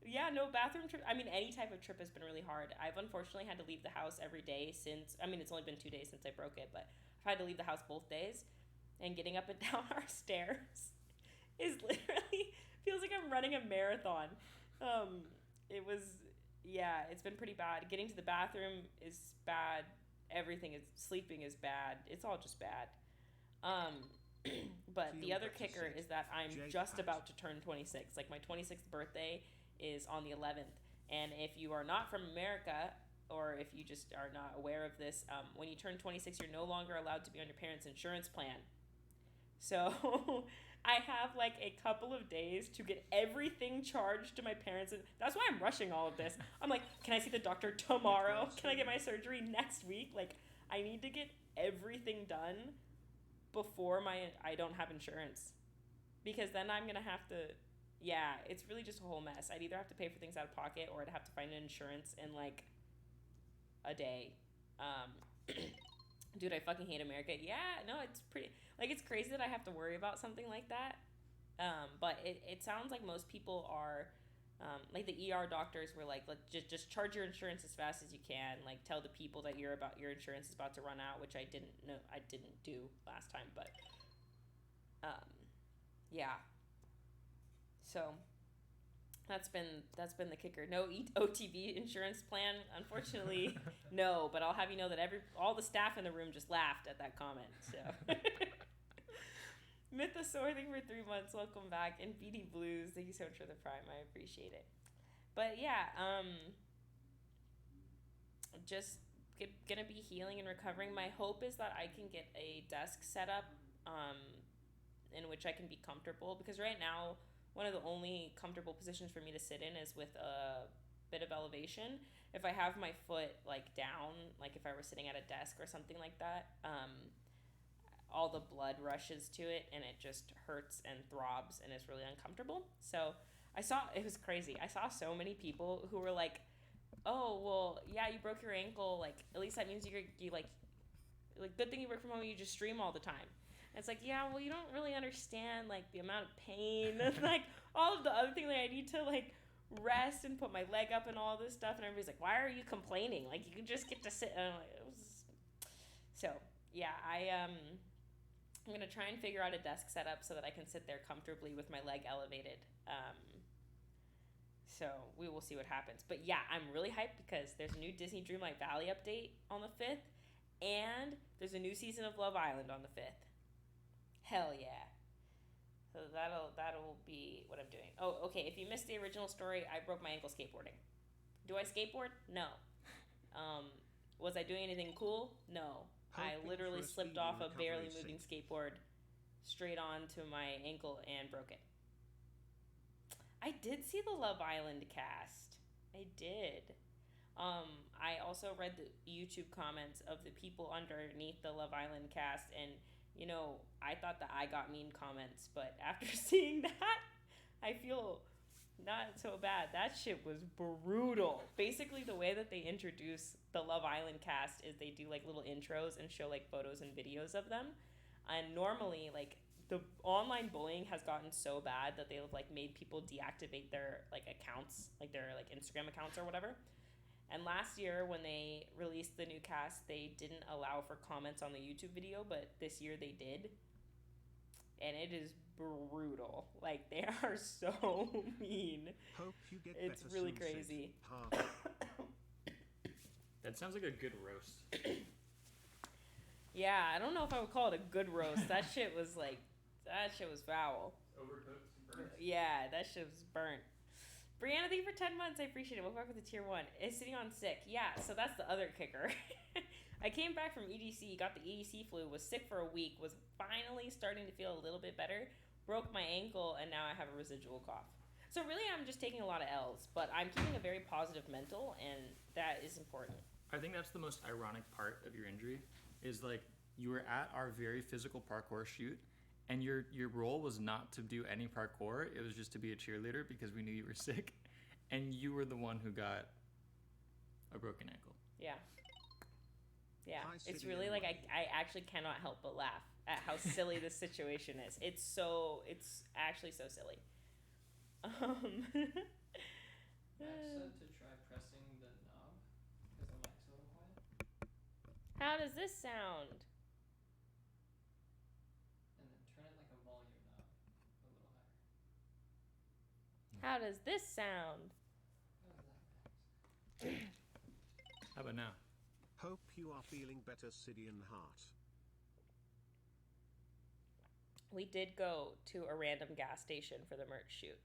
A: And, no bathroom trip. I mean, any type of trip has been really hard. I've unfortunately had to leave the house every day since, it's only been 2 days since I broke it, but I've had to leave the house both days. And getting up and down our stairs is literally, feels like I'm running a marathon. It's been pretty bad. Getting to the bathroom is bad. Sleeping is bad. It's all just bad. But the other kicker is that I'm just about to turn 26. Like, my 26th birthday is on the 11th. And if you are not from America, or if you just are not aware of this, when you turn 26, you're no longer allowed to be on your parents' insurance plan. So I have like a couple of days to get everything charged to my parents. And that's why I'm rushing all of this. I'm like, can I see the doctor tomorrow? Can I get my surgery next week? Like, I need to get everything done before I don't have insurance. Because then I'm going to have to, it's really just a whole mess. I'd either have to pay for things out of pocket or I'd have to find an insurance in like a day. Dude, I fucking hate America. Yeah, no, it's pretty, like, it's crazy that I have to worry about something like that. But it sounds like most people are, like the ER doctors were like, just charge your insurance as fast as you can. Like, tell the people that your insurance is about to run out, which I didn't do last time. But, so that's been the kicker. No OTB insurance plan, unfortunately. No, but I'll have you know that all the staff in the room just laughed at that comment. So Mythosaur, for 3 months. Welcome back. And BD Blues, thank you so much for the prime. I appreciate it. But just gonna be healing and recovering. My hope is that I can get a desk set up in which I can be comfortable, because right now one of the only comfortable positions for me to sit in is with a bit of elevation. If I have my foot like down, like if I were sitting at a desk or something like that, all the blood rushes to it and it just hurts and throbs and it's really uncomfortable. So it was crazy. I saw so many people who were like, oh, well, yeah, you broke your ankle. Like, at least that means you like, good thing you work from home, you just stream all the time. And it's like, yeah, well, you don't really understand, like, the amount of pain and, like, all of the other things. Like, I need to, like, rest and put my leg up and all this stuff. And everybody's like, why are you complaining? Like, you can just get to sit. And I'm like, So, yeah, I'm going to try and figure out a desk setup so that I can sit there comfortably with my leg elevated. So we will see what happens. But, yeah, I'm really hyped because there's a new Disney Dreamlight Valley update on the 5th. And there's a new season of Love Island on the 5th. Hell yeah. So that'll be what I'm doing. Oh, okay, if you missed the original story, I broke my ankle skateboarding. Do I skateboard? No. Was I doing anything cool? No. I literally slipped off a barely moving skateboard straight onto my ankle and broke it. I did see the Love Island cast. I did. I also read the YouTube comments of the people underneath the Love Island cast, and you know, I thought that I got mean comments, but after seeing that, I feel not so bad. That shit was brutal. Basically, the way that they introduce the Love Island cast is they do like little intros and show like photos and videos of them. And normally, like the online bullying has gotten so bad that they've like made people deactivate their like accounts, like their like Instagram accounts or whatever. And last year when they released the new cast, they didn't allow for comments on the YouTube video, but this year they did. And it is brutal. Like they are so mean.
D: Hope you get
A: It's
D: better
A: really
D: soon,
A: crazy.
D: Sid.
C: That sounds like a good roast.
A: Yeah, I don't know if I would call it a good roast. That shit was foul.
C: Overcooked, burnt.
A: Yeah, that shit was burnt. Brianna, thank you for 10 months. I appreciate it. Welcome back with the tier 1. Is sitting on sick. Yeah, so that's the other kicker. I came back from EDC, got the EDC flu, was sick for a week, was finally starting to feel a little bit better, broke my ankle, and now I have a residual cough. So really, I'm just taking a lot of L's, but I'm keeping a very positive mental, and that is important.
C: I think that's the most ironic part of your injury is like you were at our very physical parkour shoot and your role was not to do any parkour. It was just to be a cheerleader because we knew you were sick and you were the one who got a broken ankle.
A: Yeah. Yeah.
D: Hi,
A: It's
D: Sydeon.
A: really like I actually cannot help but laugh at how silly this situation is. It's actually so silly.
E: Max said to try pressing the knob because the mic's a little quiet.
A: How does this sound?
E: And then turn it like a volume knob, a little higher.
A: How does this sound?
E: How is that, Max?
C: How about now?
D: Hope you are feeling better, Sydeon Heart.
A: We did go to a random gas station for the merch shoot.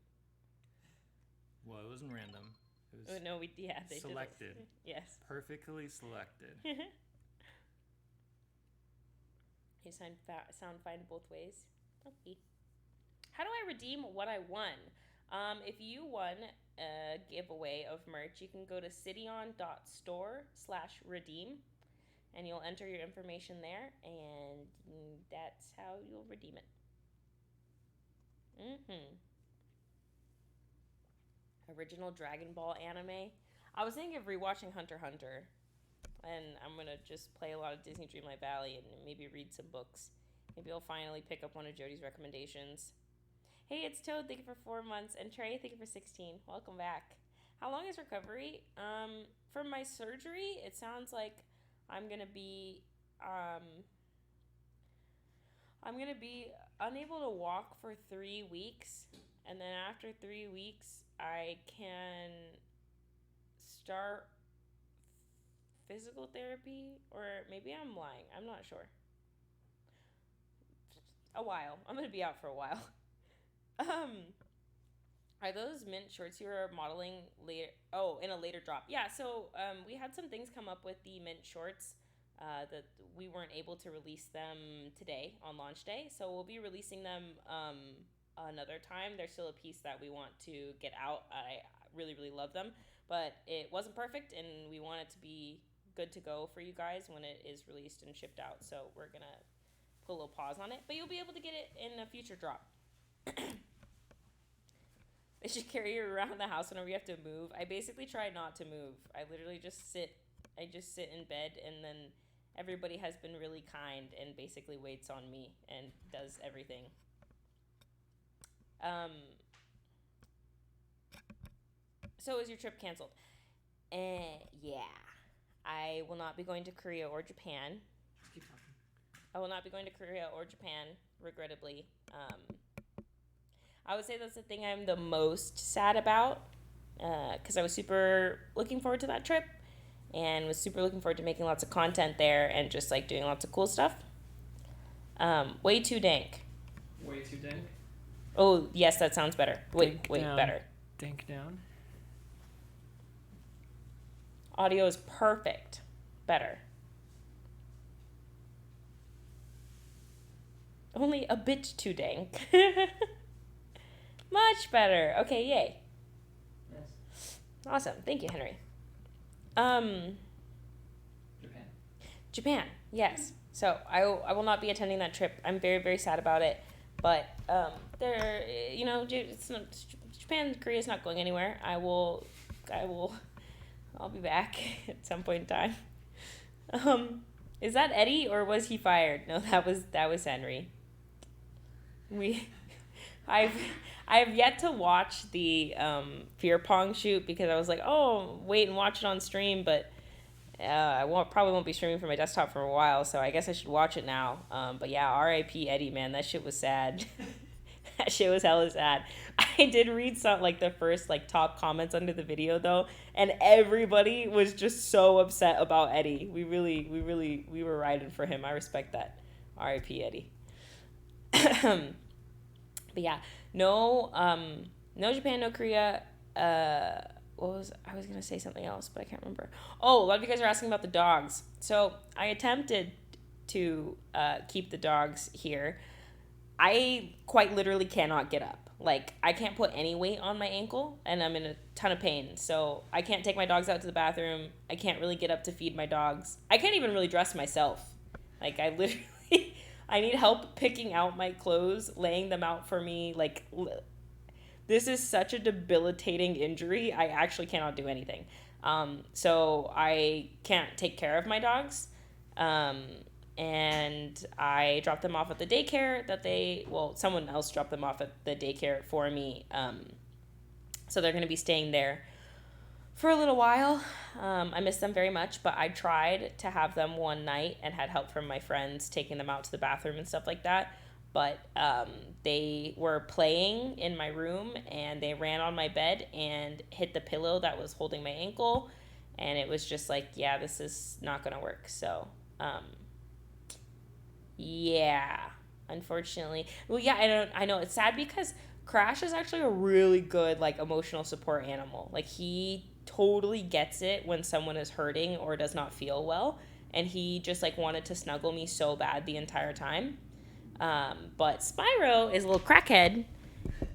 C: Well, it wasn't random. It was
A: Oh, no, they
C: selected.
A: did. Yes.
C: Perfectly selected.
A: You sound fine both ways. Okay. How do I redeem what I won? If you won a giveaway of merch, you can go to sydeon.store/redeem, and you'll enter your information there, and that's how you'll redeem it. Original Dragon Ball anime. I was thinking of rewatching Hunter x Hunter, and I'm gonna just play a lot of Disney Dreamlight Valley and maybe read some books. Maybe I'll finally pick up one of Jody's recommendations. Hey, it's Toad. Thank you for 4 months, and Trey, thank you for 16. Welcome back. How long is recovery? From my surgery, it sounds like I'm gonna be unable to walk for 3 weeks, and then after 3 weeks, I can start physical therapy, or maybe I'm lying. I'm not sure. A while. I'm gonna be out for a while. Are those mint shorts you were modeling later? Oh, in a later drop. Yeah, so we had some things come up with the mint shorts that we weren't able to release them today on launch day. So we'll be releasing them another time. They're still a piece that we want to get out. I really, really love them. But it wasn't perfect, and we want it to be good to go for you guys when it is released and shipped out. So we're going to put a little pause on it. But you'll be able to get it in a future drop. They should carry you around the house whenever you have to move. I basically try not to move. I literally just sit. I just sit in bed, and then everybody has been really kind and basically waits on me and does everything. So is your trip canceled? Yeah. I will not be going to Korea or Japan.
C: Just keep talking.
A: I will not be going to Korea or Japan, regrettably. I would say that's the thing I'm the most sad about, because I was super looking forward to that trip and was super looking forward to making lots of content there and just like doing lots of cool stuff. Way too dank.
E: Way too dank.
A: Oh, yes, that sounds better. Wait,
E: down.
A: better.
E: Dank down.
A: Audio is perfect. Better. Only a bit too dank. Much better. Okay, yay.
E: Yes.
A: Awesome. Thank you, Henry. Japan, yes. So I will not be attending that trip. I'm very, very sad about it. But Japan Japan, Korea's not going anywhere. I'll be back at some point in time. Is that Eddie or was he fired? No, that was Henry. I've yet to watch the Fear Pong shoot because I was like, oh, wait and watch it on stream, but probably won't be streaming from my desktop for a while, so I guess I should watch it now. But yeah, R.I.P. Eddie, man, that shit was sad. That shit was hella sad. I did read some the first top comments under the video though, and everybody was just so upset about Eddie. We were riding for him. I respect that. R.I.P. Eddie. But yeah, no Japan, no Korea. I was gonna say something else, but I can't remember. Oh, a lot of you guys are asking about the dogs. So I attempted to keep the dogs here. I quite literally cannot get up. I can't put any weight on my ankle, and I'm in a ton of pain. So I can't take my dogs out to the bathroom. I can't really get up to feed my dogs. I can't even really dress myself. I literally, I need help picking out my clothes, laying them out for me. This is such a debilitating injury. I actually cannot do anything. So I can't take care of my dogs. And I dropped them off at the daycare someone else dropped them off at the daycare for me. So they're going to be staying there for a little while. I miss them very much, but I tried to have them one night and had help from my friends taking them out to the bathroom and stuff like that. But they were playing in my room and they ran on my bed and hit the pillow that was holding my ankle. And it was just yeah, this is not going to work. So, yeah, unfortunately. Well, yeah, I know it's sad because Crash is actually a really good emotional support animal. He totally gets it when someone is hurting or does not feel well, and he just wanted to snuggle me so bad the entire time. But Spyro is a little crackhead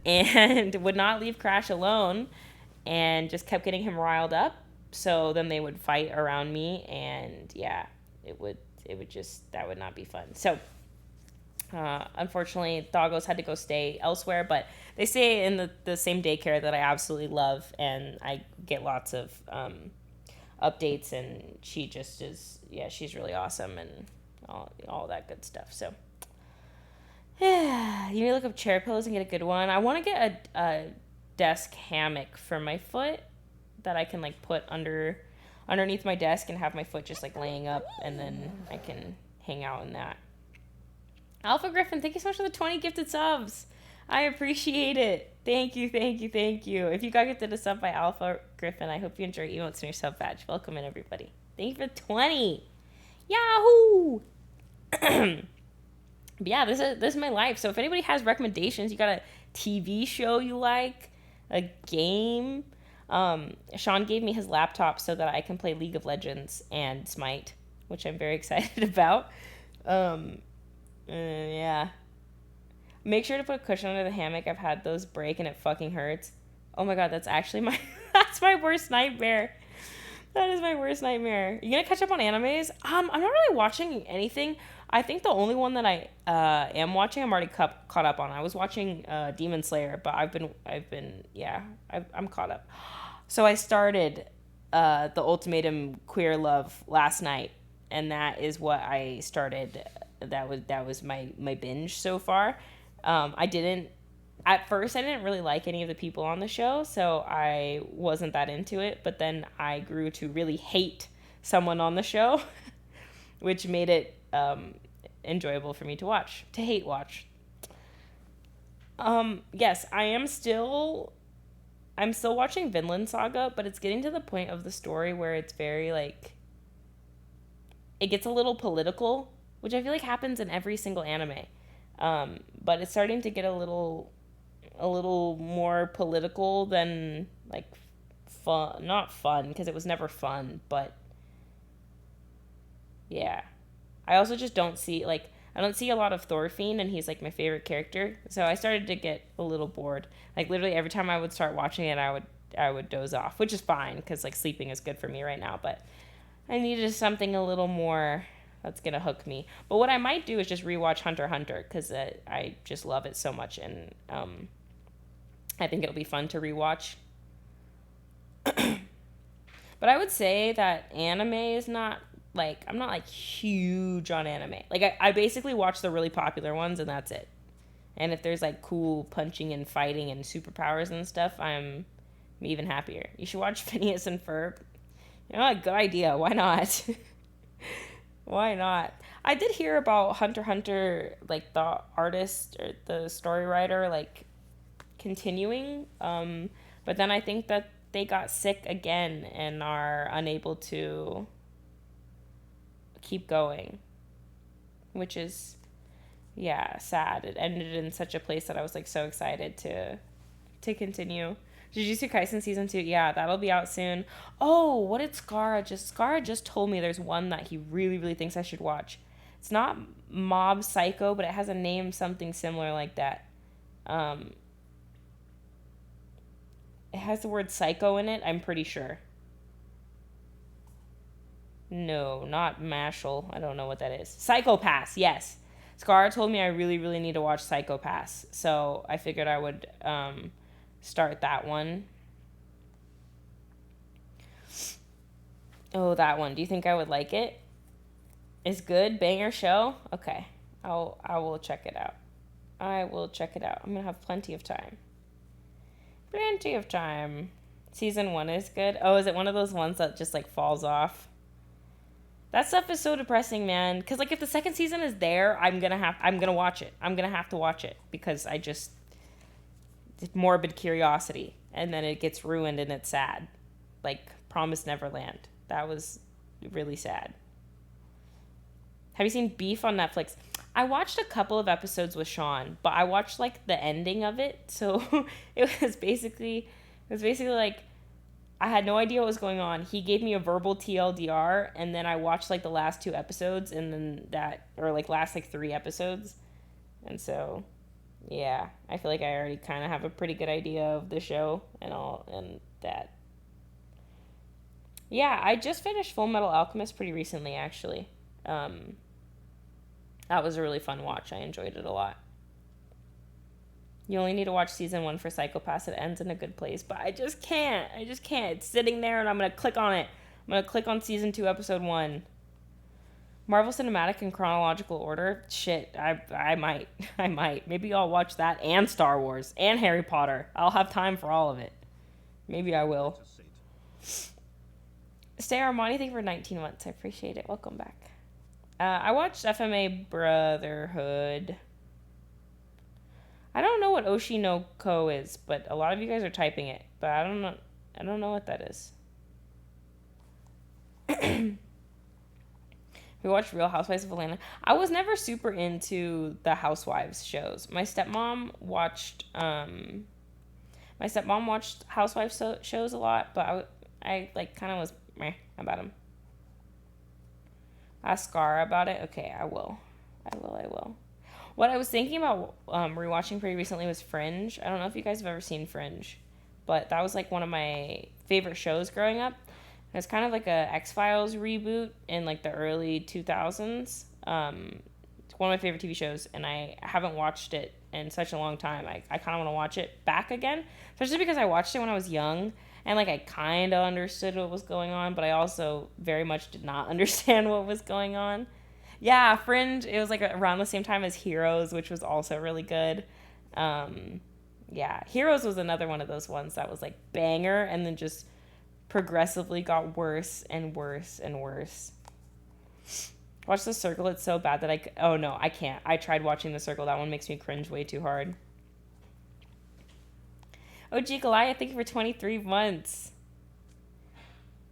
A: and would not leave Crash alone and just kept getting him riled up. So then they would fight around me, and yeah, that would not be fun. So, unfortunately, doggos had to go stay elsewhere, but they stay in the same daycare that I absolutely love, and I get lots of updates, and she just is, she's really awesome, and all that good stuff. So, yeah, you need to look up chair pillows and get a good one. I want to get a desk hammock for my foot that I can put underneath my desk and have my foot just like laying up, and then I can hang out in that. Alpha Griffin, thank you so much for the 20 gifted subs. I appreciate it. Thank you. If you got gifted a sub by Alpha Griffin, I hope you enjoy emotes in your sub badge. Welcome in, everybody. Thank you for 20. Yahoo! But yeah, this is my life. So if anybody has recommendations, you got a TV show you like, a game. Sean gave me his laptop so that I can play League of Legends and Smite, which I'm very excited about. Yeah. Make sure to put a cushion under the hammock. I've had those break and it fucking hurts. Oh my god, that's actually that's my worst nightmare. That is my worst nightmare. You gonna catch up on animes? I'm not really watching anything. I think the only one that I am watching, I'm already caught up on. I was watching Demon Slayer, but I'm caught up. So I started the Ultimatum Queer Love last night, and that is what I started. That was my binge so far. At first I didn't really like any of the people on the show, so I wasn't that into it, but then I grew to really hate someone on the show, which made it enjoyable for me to hate watch. Yes, I'm still watching Vinland Saga, but it's getting to the point of the story where it's very it gets a little political, which I feel like happens in every single anime. But it's starting to get a little more political than fun. Not fun, because it was never fun, but yeah. I also just don't see I don't see a lot of Thorfinn, and he's my favorite character. So I started to get a little bored. Literally every time I would start watching it, I would doze off, which is fine because sleeping is good for me right now. But I needed something a little more that's gonna hook me. But what I might do is just rewatch Hunter x Hunter because I just love it so much, and I think it'll be fun to rewatch. But I would say that anime is not like, I'm not like huge on anime. Like I basically watch the really popular ones and that's it. And if there's like cool punching and fighting and superpowers and stuff, I'm even happier. You should watch Phineas and Ferb. You know, a good idea. Why not? Why not? I did hear about Hunter x Hunter, like the artist or the story writer, like continuing. But then I think that they got sick again and are unable to keep going, which is, yeah, sad. It ended in such a place that I was like so excited to continue. Jujutsu Kaisen season 2, yeah, that'll be out soon. Oh, what did Scara just told me there's one that he really thinks I should watch. It's not Mob Psycho, but it has a name something similar like that. It has the word psycho in it, I'm pretty sure. No, not Mashal. I don't know what that is. Psycho-Pass, yes. Scar told me I really need to watch Psycho-Pass. So I figured I would start that one. Oh, that one. Do you think I would like it? It's good? Banger show? Okay. I will check it out. I will check it out. I'm going to have plenty of time. Plenty of time. Season 1 is good. Oh, is it one of those ones that just like falls off? That stuff is so depressing, man. Because like if the second season is there, I'm gonna watch it. I'm gonna have to watch it because I just morbid curiosity, and then it gets ruined and it's sad. Like Promised Neverland. That was really sad. Have you seen Beef on Netflix? I watched a couple of episodes with Sean, but I watched like the ending of it. So it was basically like I had no idea what was going on. He gave me a verbal TLDR, and then I watched like the last 2 episodes, and then last like 3 episodes. And so, yeah, I feel like I already kind of have a pretty good idea of the show and all, and that. Yeah, I just finished Full Metal Alchemist pretty recently, actually. That was a really fun watch. I enjoyed it a lot. You only need to watch season 1 for Psycho-Pass. It ends in a good place, but I just can't. It's sitting there, and I'm going to click on it. I'm going to click on season 2, episode 1. Marvel Cinematic in chronological order? Shit, I might. Maybe I'll watch that and Star Wars and Harry Potter. I'll have time for all of it. Maybe I will. Stay Armani, thank you for 19 months. I appreciate it. Welcome back. I watched FMA Brotherhood. I don't know what Oshi no Ko is, but a lot of you guys are typing it. But I don't know what that is. We watched Real Housewives of Atlanta. I was never super into the Housewives shows. My stepmom watched Housewives shows a lot, but I like kind of was meh about them. Ask Scar about it. Okay, I will. What I was thinking about rewatching pretty recently was Fringe. I don't know if you guys have ever seen Fringe, but that was like one of my favorite shows growing up. It's kind of like a X-Files reboot in like the early 2000s. It's one of my favorite TV shows, and I haven't watched it in such a long time. I kind of want to watch it back again, especially because I watched it when I was young, and like I kind of understood what was going on, but I also very much did not understand what was going on. Yeah, Fringe, it was like around the same time as Heroes, which was also really good. Yeah, Heroes was another one of those ones that was like banger and then just progressively got worse and worse and worse. Watch The Circle, it's so bad that oh no, I can't. I tried watching The Circle, that one makes me cringe way too hard. OG Goliath, thank you for 23 months.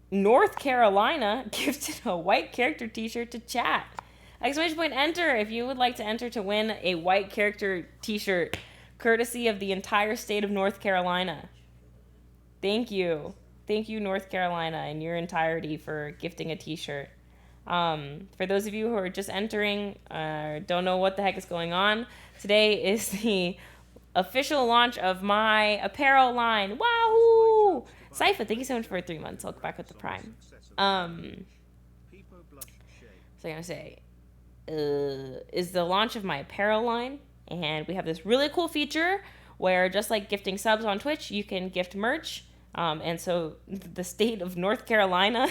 A: North Carolina gifted a white character t-shirt to chat. Exclamation point enter if you would like to enter to win a white character t-shirt courtesy of the entire state of North Carolina. Thank you. Thank you, North Carolina, in your entirety for gifting a t-shirt. For those of you who are just entering, don't know what the heck is going on, today is the official launch of my apparel line. Wahoo! Sypha, thank you so much for 3 months. I'll go back with the Prime. So I'm going to say, is the launch of my apparel line. And we have this really cool feature where just like gifting subs on Twitch, you can gift merch. And so the state of North Carolina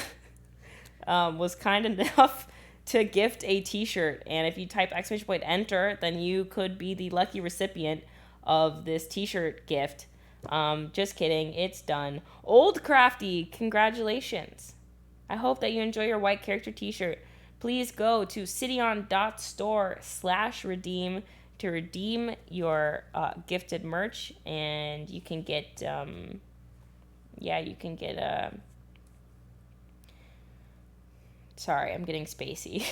A: was kind enough to gift a t-shirt. And if you type !enter, then you could be the lucky recipient of this t-shirt gift. Just kidding. It's done. Old Crafty, congratulations. I hope that you enjoy your white character t-shirt. Please go to sydeon.store/redeem to redeem your gifted merch, and you can get sorry, I'm getting spacey.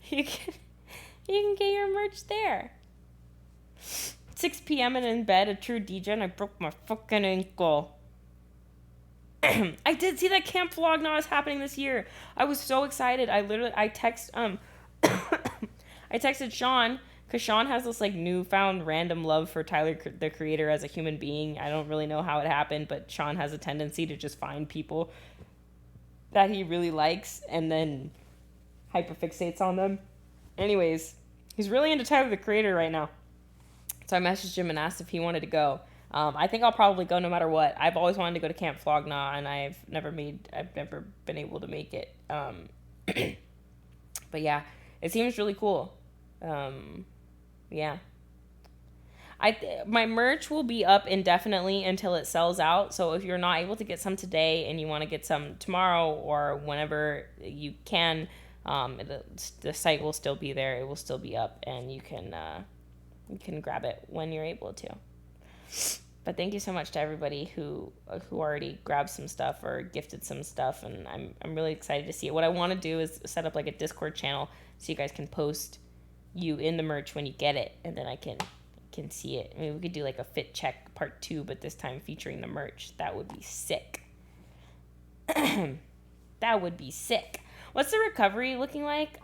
A: you can get your merch there. 6 p.m. and in bed, a true DJ, and I broke my fucking ankle. I did see that Camp Flognaw is happening this year. I was so excited. I texted Sean, because Sean has this like newfound random love for Tyler the Creator as a human being. I don't really know how it happened, but Sean has a tendency to just find people that he really likes and then hyperfixates on them. Anyways, he's really into Tyler the Creator right now. So I messaged him and asked if he wanted to go. I think I'll probably go no matter what. I've always wanted to go to Camp Flognaw, and I've never been able to make it. But yeah, it seems really cool. Yeah. My merch will be up indefinitely until it sells out. So if you're not able to get some today and you want to get some tomorrow or whenever you can, the site will still be there. It will still be up, and you can grab it when you're able to. But thank you so much to everybody who already grabbed some stuff or gifted some stuff, and I'm really excited to see it. What I want to do is set up like a Discord channel so you guys can post you in the merch when you get it, and then I can see it. I mean, we could do like a fit check part 2, but this time featuring the merch. That would be sick. That would be sick. What's the recovery looking like?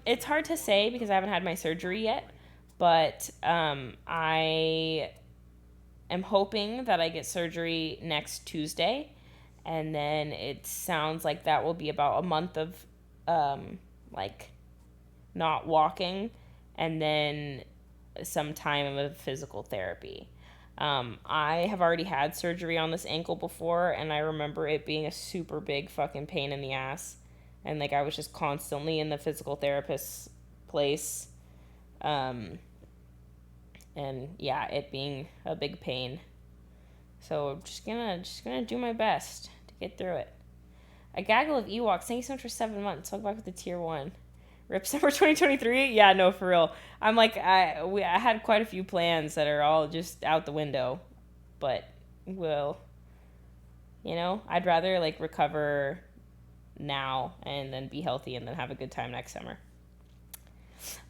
A: It's hard to say because I haven't had my surgery yet, but I am hoping that I get surgery next Tuesday, and then it sounds like that will be about a month of like not walking, and then some time of physical therapy. I have already had surgery on this ankle before, and I remember it being a super big fucking pain in the ass, and like I was just constantly in the physical therapist's place, and yeah, it being a big pain. So I'm just gonna do my best to get through it. A gaggle of Ewoks. Thank you so much for 7 months. Talk back with the tier 1. Rip Summer 2023. Yeah, no, for real. I'm like I had quite a few plans that are all just out the window, but I'd rather like recover now and then be healthy and then have a good time next summer.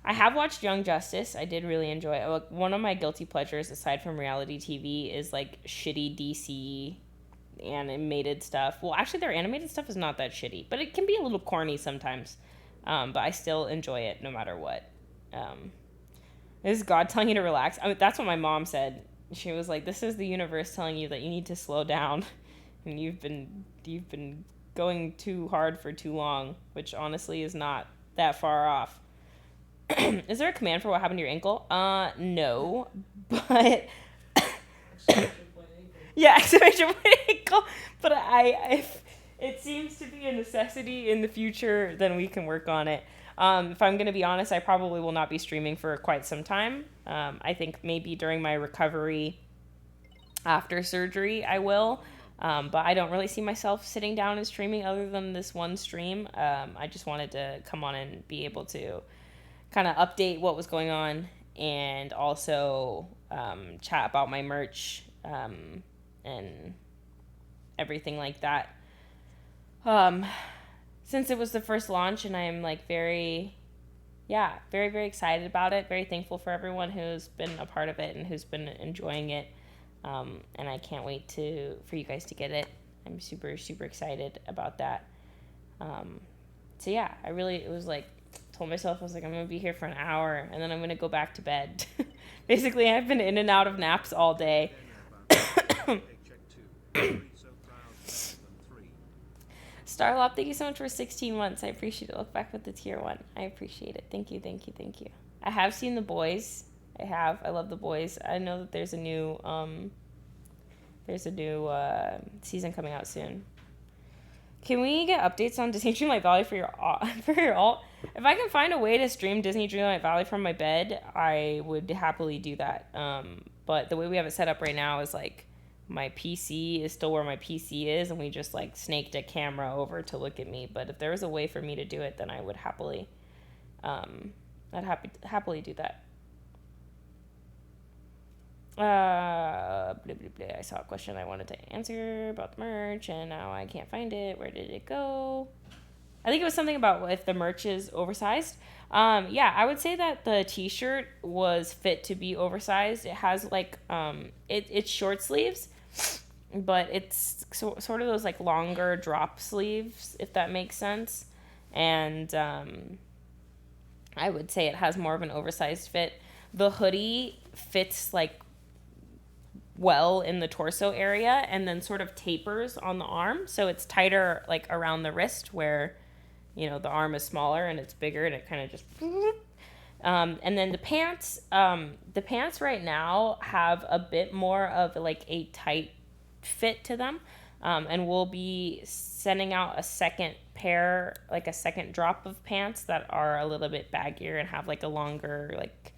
A: I have watched Young Justice. I did really enjoy it. One of my guilty pleasures, aside from reality TV, is like shitty DC animated stuff. Well, actually, their animated stuff is not that shitty, but it can be a little corny sometimes. But I still enjoy it no matter what. This is God telling you to relax. I mean, that's what my mom said. She was like, "This is the universe telling you that you need to slow down, and you've been going too hard for too long," which honestly is not that far off. Is there a command for what happened to your ankle? No, but yeah, exclamation point ankle. But if it seems to be a necessity in the future, then we can work on it. If I'm gonna be honest, I probably will not be streaming for quite some time. I think maybe during my recovery after surgery I will. But I don't really see myself sitting down and streaming other than this one stream. I just wanted to come on and be able to kind of update what was going on, and also chat about my merch and everything like that. Since it was the first launch, and I am like very, very excited about it. Very thankful for everyone who's been a part of it and who's been enjoying it. And I can't wait for you guys to get it. I'm super excited about that. So yeah, it was like, told myself, I was like, I'm gonna be here for an hour and then I'm gonna go back to bed. Basically, I've been in and out of naps all day. Starlop, thank you so much for 16 months. I appreciate it. Look back with the tier 1. I appreciate it. Thank you. I have seen The Boys. I have. I love the boys. I know that there's a new season coming out soon. Can we get updates on Disney Dreamlight Valley for your alt? If I can find a way to stream Disney Dreamlight Valley from my bed, I would happily do that. But the way we have it set up right now is like my PC is still where my PC is, and we just like snaked a camera over to look at me. But if there was a way for me to do it, then I would happily, happily do that. Blah, blah, blah. I saw a question I wanted to answer about the merch, and now I can't find it. Where did it go? I think it was something about if the merch is oversized. Yeah, I would say that the t-shirt was fit to be oversized. It has like it's short sleeves, but it's sort of those like longer drop sleeves, if that makes sense. And I would say it has more of an oversized fit. The hoodie fits like well in the torso area and then sort of tapers on the arm, so it's tighter like around the wrist where, you know, the arm is smaller and it's bigger, and it kind of just and then the pants right now have a bit more of like a tight fit to them, and we'll be sending out a second pair, like a second drop of pants that are a little bit baggier and have like a longer like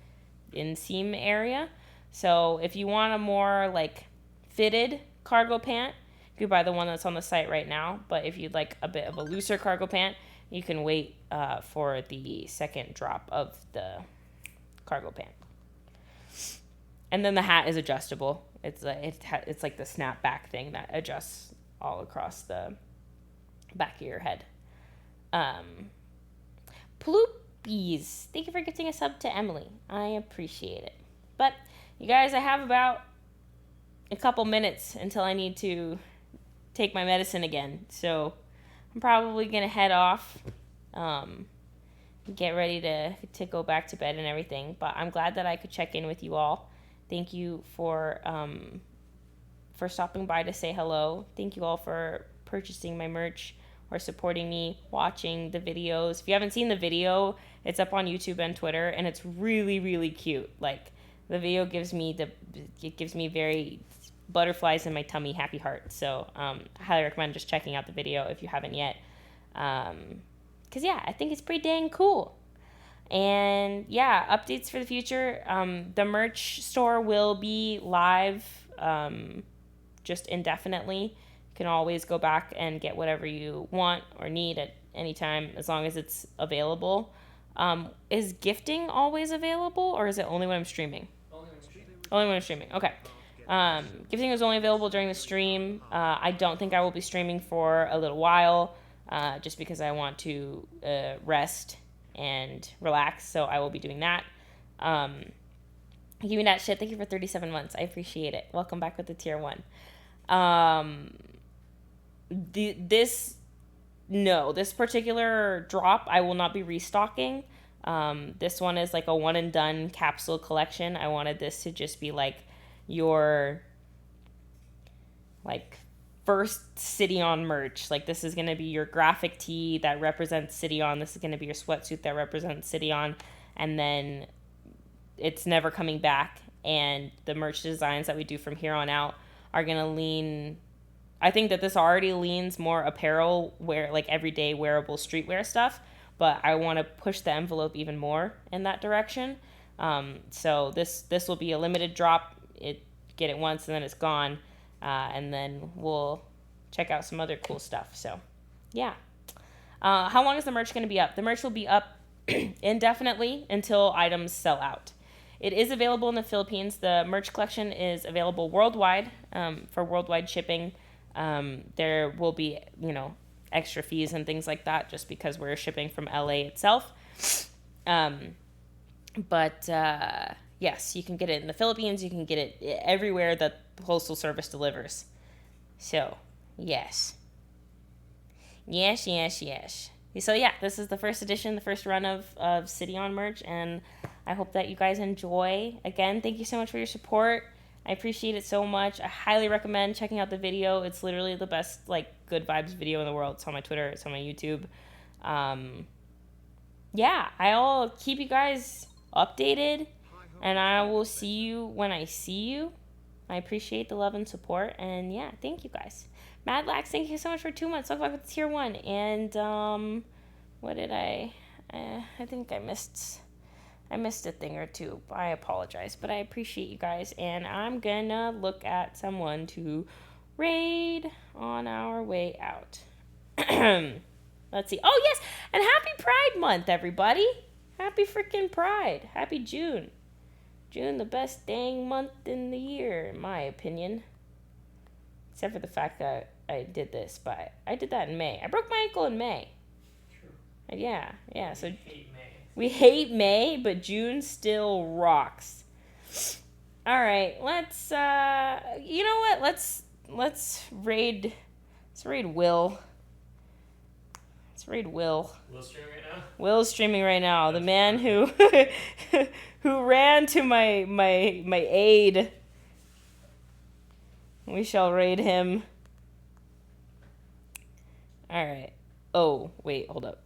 A: inseam area. So if you want a more like fitted cargo pant, you could buy the one that's on the site right now. But if you'd like a bit of a looser cargo pant, you can wait for the second drop of the cargo pant. And then the hat is adjustable. It's like the snapback thing that adjusts all across the back of your head. Ploopies, thank you for gifting a sub to Emily. I appreciate it. But you guys, I have about a couple minutes until I need to take my medicine again. So I'm probably going to head off, get ready to go back to bed and everything. But I'm glad that I could check in with you all. Thank you for stopping by to say hello. Thank you all for purchasing my merch or supporting me, watching the videos. If you haven't seen the video, it's up on YouTube and Twitter, and it's really, really cute. Like, the video gives me very butterflies in my tummy, happy heart. So I highly recommend just checking out the video if you haven't yet. Because, yeah, I think it's pretty dang cool. And, yeah, updates for the future. The merch store will be live just indefinitely. You can always go back and get whatever you want or need at any time as long as it's available. Is gifting always available, or is it only when I'm streaming? Only when I'm streaming. Okay. Gifting is only available during the stream. I don't think I will be streaming for a little while, just because I want to rest and relax. So I will be doing that. Give me that shit. Thank you for 37 months. I appreciate it. Welcome back with the tier 1. This particular drop I will not be restocking. This one is like a one and done capsule collection. I wanted this to just be like your like first sydeon merch. Like, this is going to be your graphic tee that represents sydeon. This is going to be your sweatsuit that represents sydeon. And then it's never coming back. And the merch designs that we do from here on out are going to lean... I think that this already leans more apparel, wear like everyday wearable streetwear stuff, but I want to push the envelope even more in that direction. So this will be a limited drop. Get it once and then it's gone, and then we'll check out some other cool stuff. So, yeah. How long is the merch going to be up? The merch will be up indefinitely until items sell out. It is available in the Philippines. The merch collection is available worldwide for worldwide shipping. There will be, extra fees and things like that just because we're shipping from LA itself. But yes, you can get it in the Philippines. You can get it everywhere that the Postal Service delivers. So, yes. Yes. So, yeah, this is the first edition, the first run of sydeon merch, and I hope that you guys enjoy. Again, thank you so much for your support. I appreciate it so much. I highly recommend checking out the video. It's literally the best, good vibes video in the world. It's on my Twitter. It's on my YouTube. Yeah, I'll keep you guys updated And I will see you when I see you. I appreciate the love and support. And yeah, thank you guys. Madlax, thank you so much for 2 months. Talk about tier 1. And what did I think I missed a thing or two. I apologize, but I appreciate you guys, and I'm gonna look at someone to raid on our way out. Let's see. Oh yes, and happy Pride Month, everybody! Happy freaking Pride! Happy June. June, the best dang month in the year, in my opinion. Except for the fact that I did this, but I did that in May. I broke my ankle in May.
E: True.
A: Yeah. So
E: I hate May.
A: we hate May, but June still rocks. All right, let's. You know what? Let's raid. Let's raid Will. Let's raid Will.
E: Will's streaming right now?
A: Will's streaming right now. The man who who ran to my aid. We shall raid him. All right. Oh wait, hold up.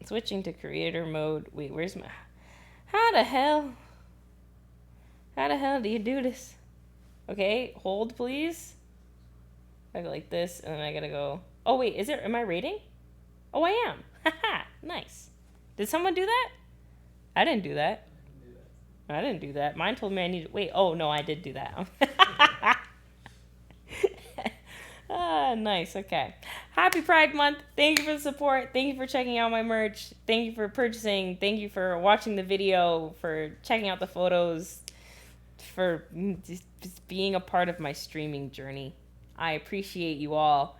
A: Switching to creator mode. Wait, where's my... How the hell do you do this? Okay, hold please. I go like this, and then I gotta go... Oh wait, am I rating? Oh, I am. Haha, nice. Did someone do that? I didn't do that. I didn't do that. Mine told me I needed... Wait, oh no, I did do that. Nice, okay. Happy Pride Month. Thank you for the support. Thank you for checking out my merch. Thank you for purchasing. Thank you for watching the video, for checking out the photos, for just being a part of my streaming journey. I appreciate you all.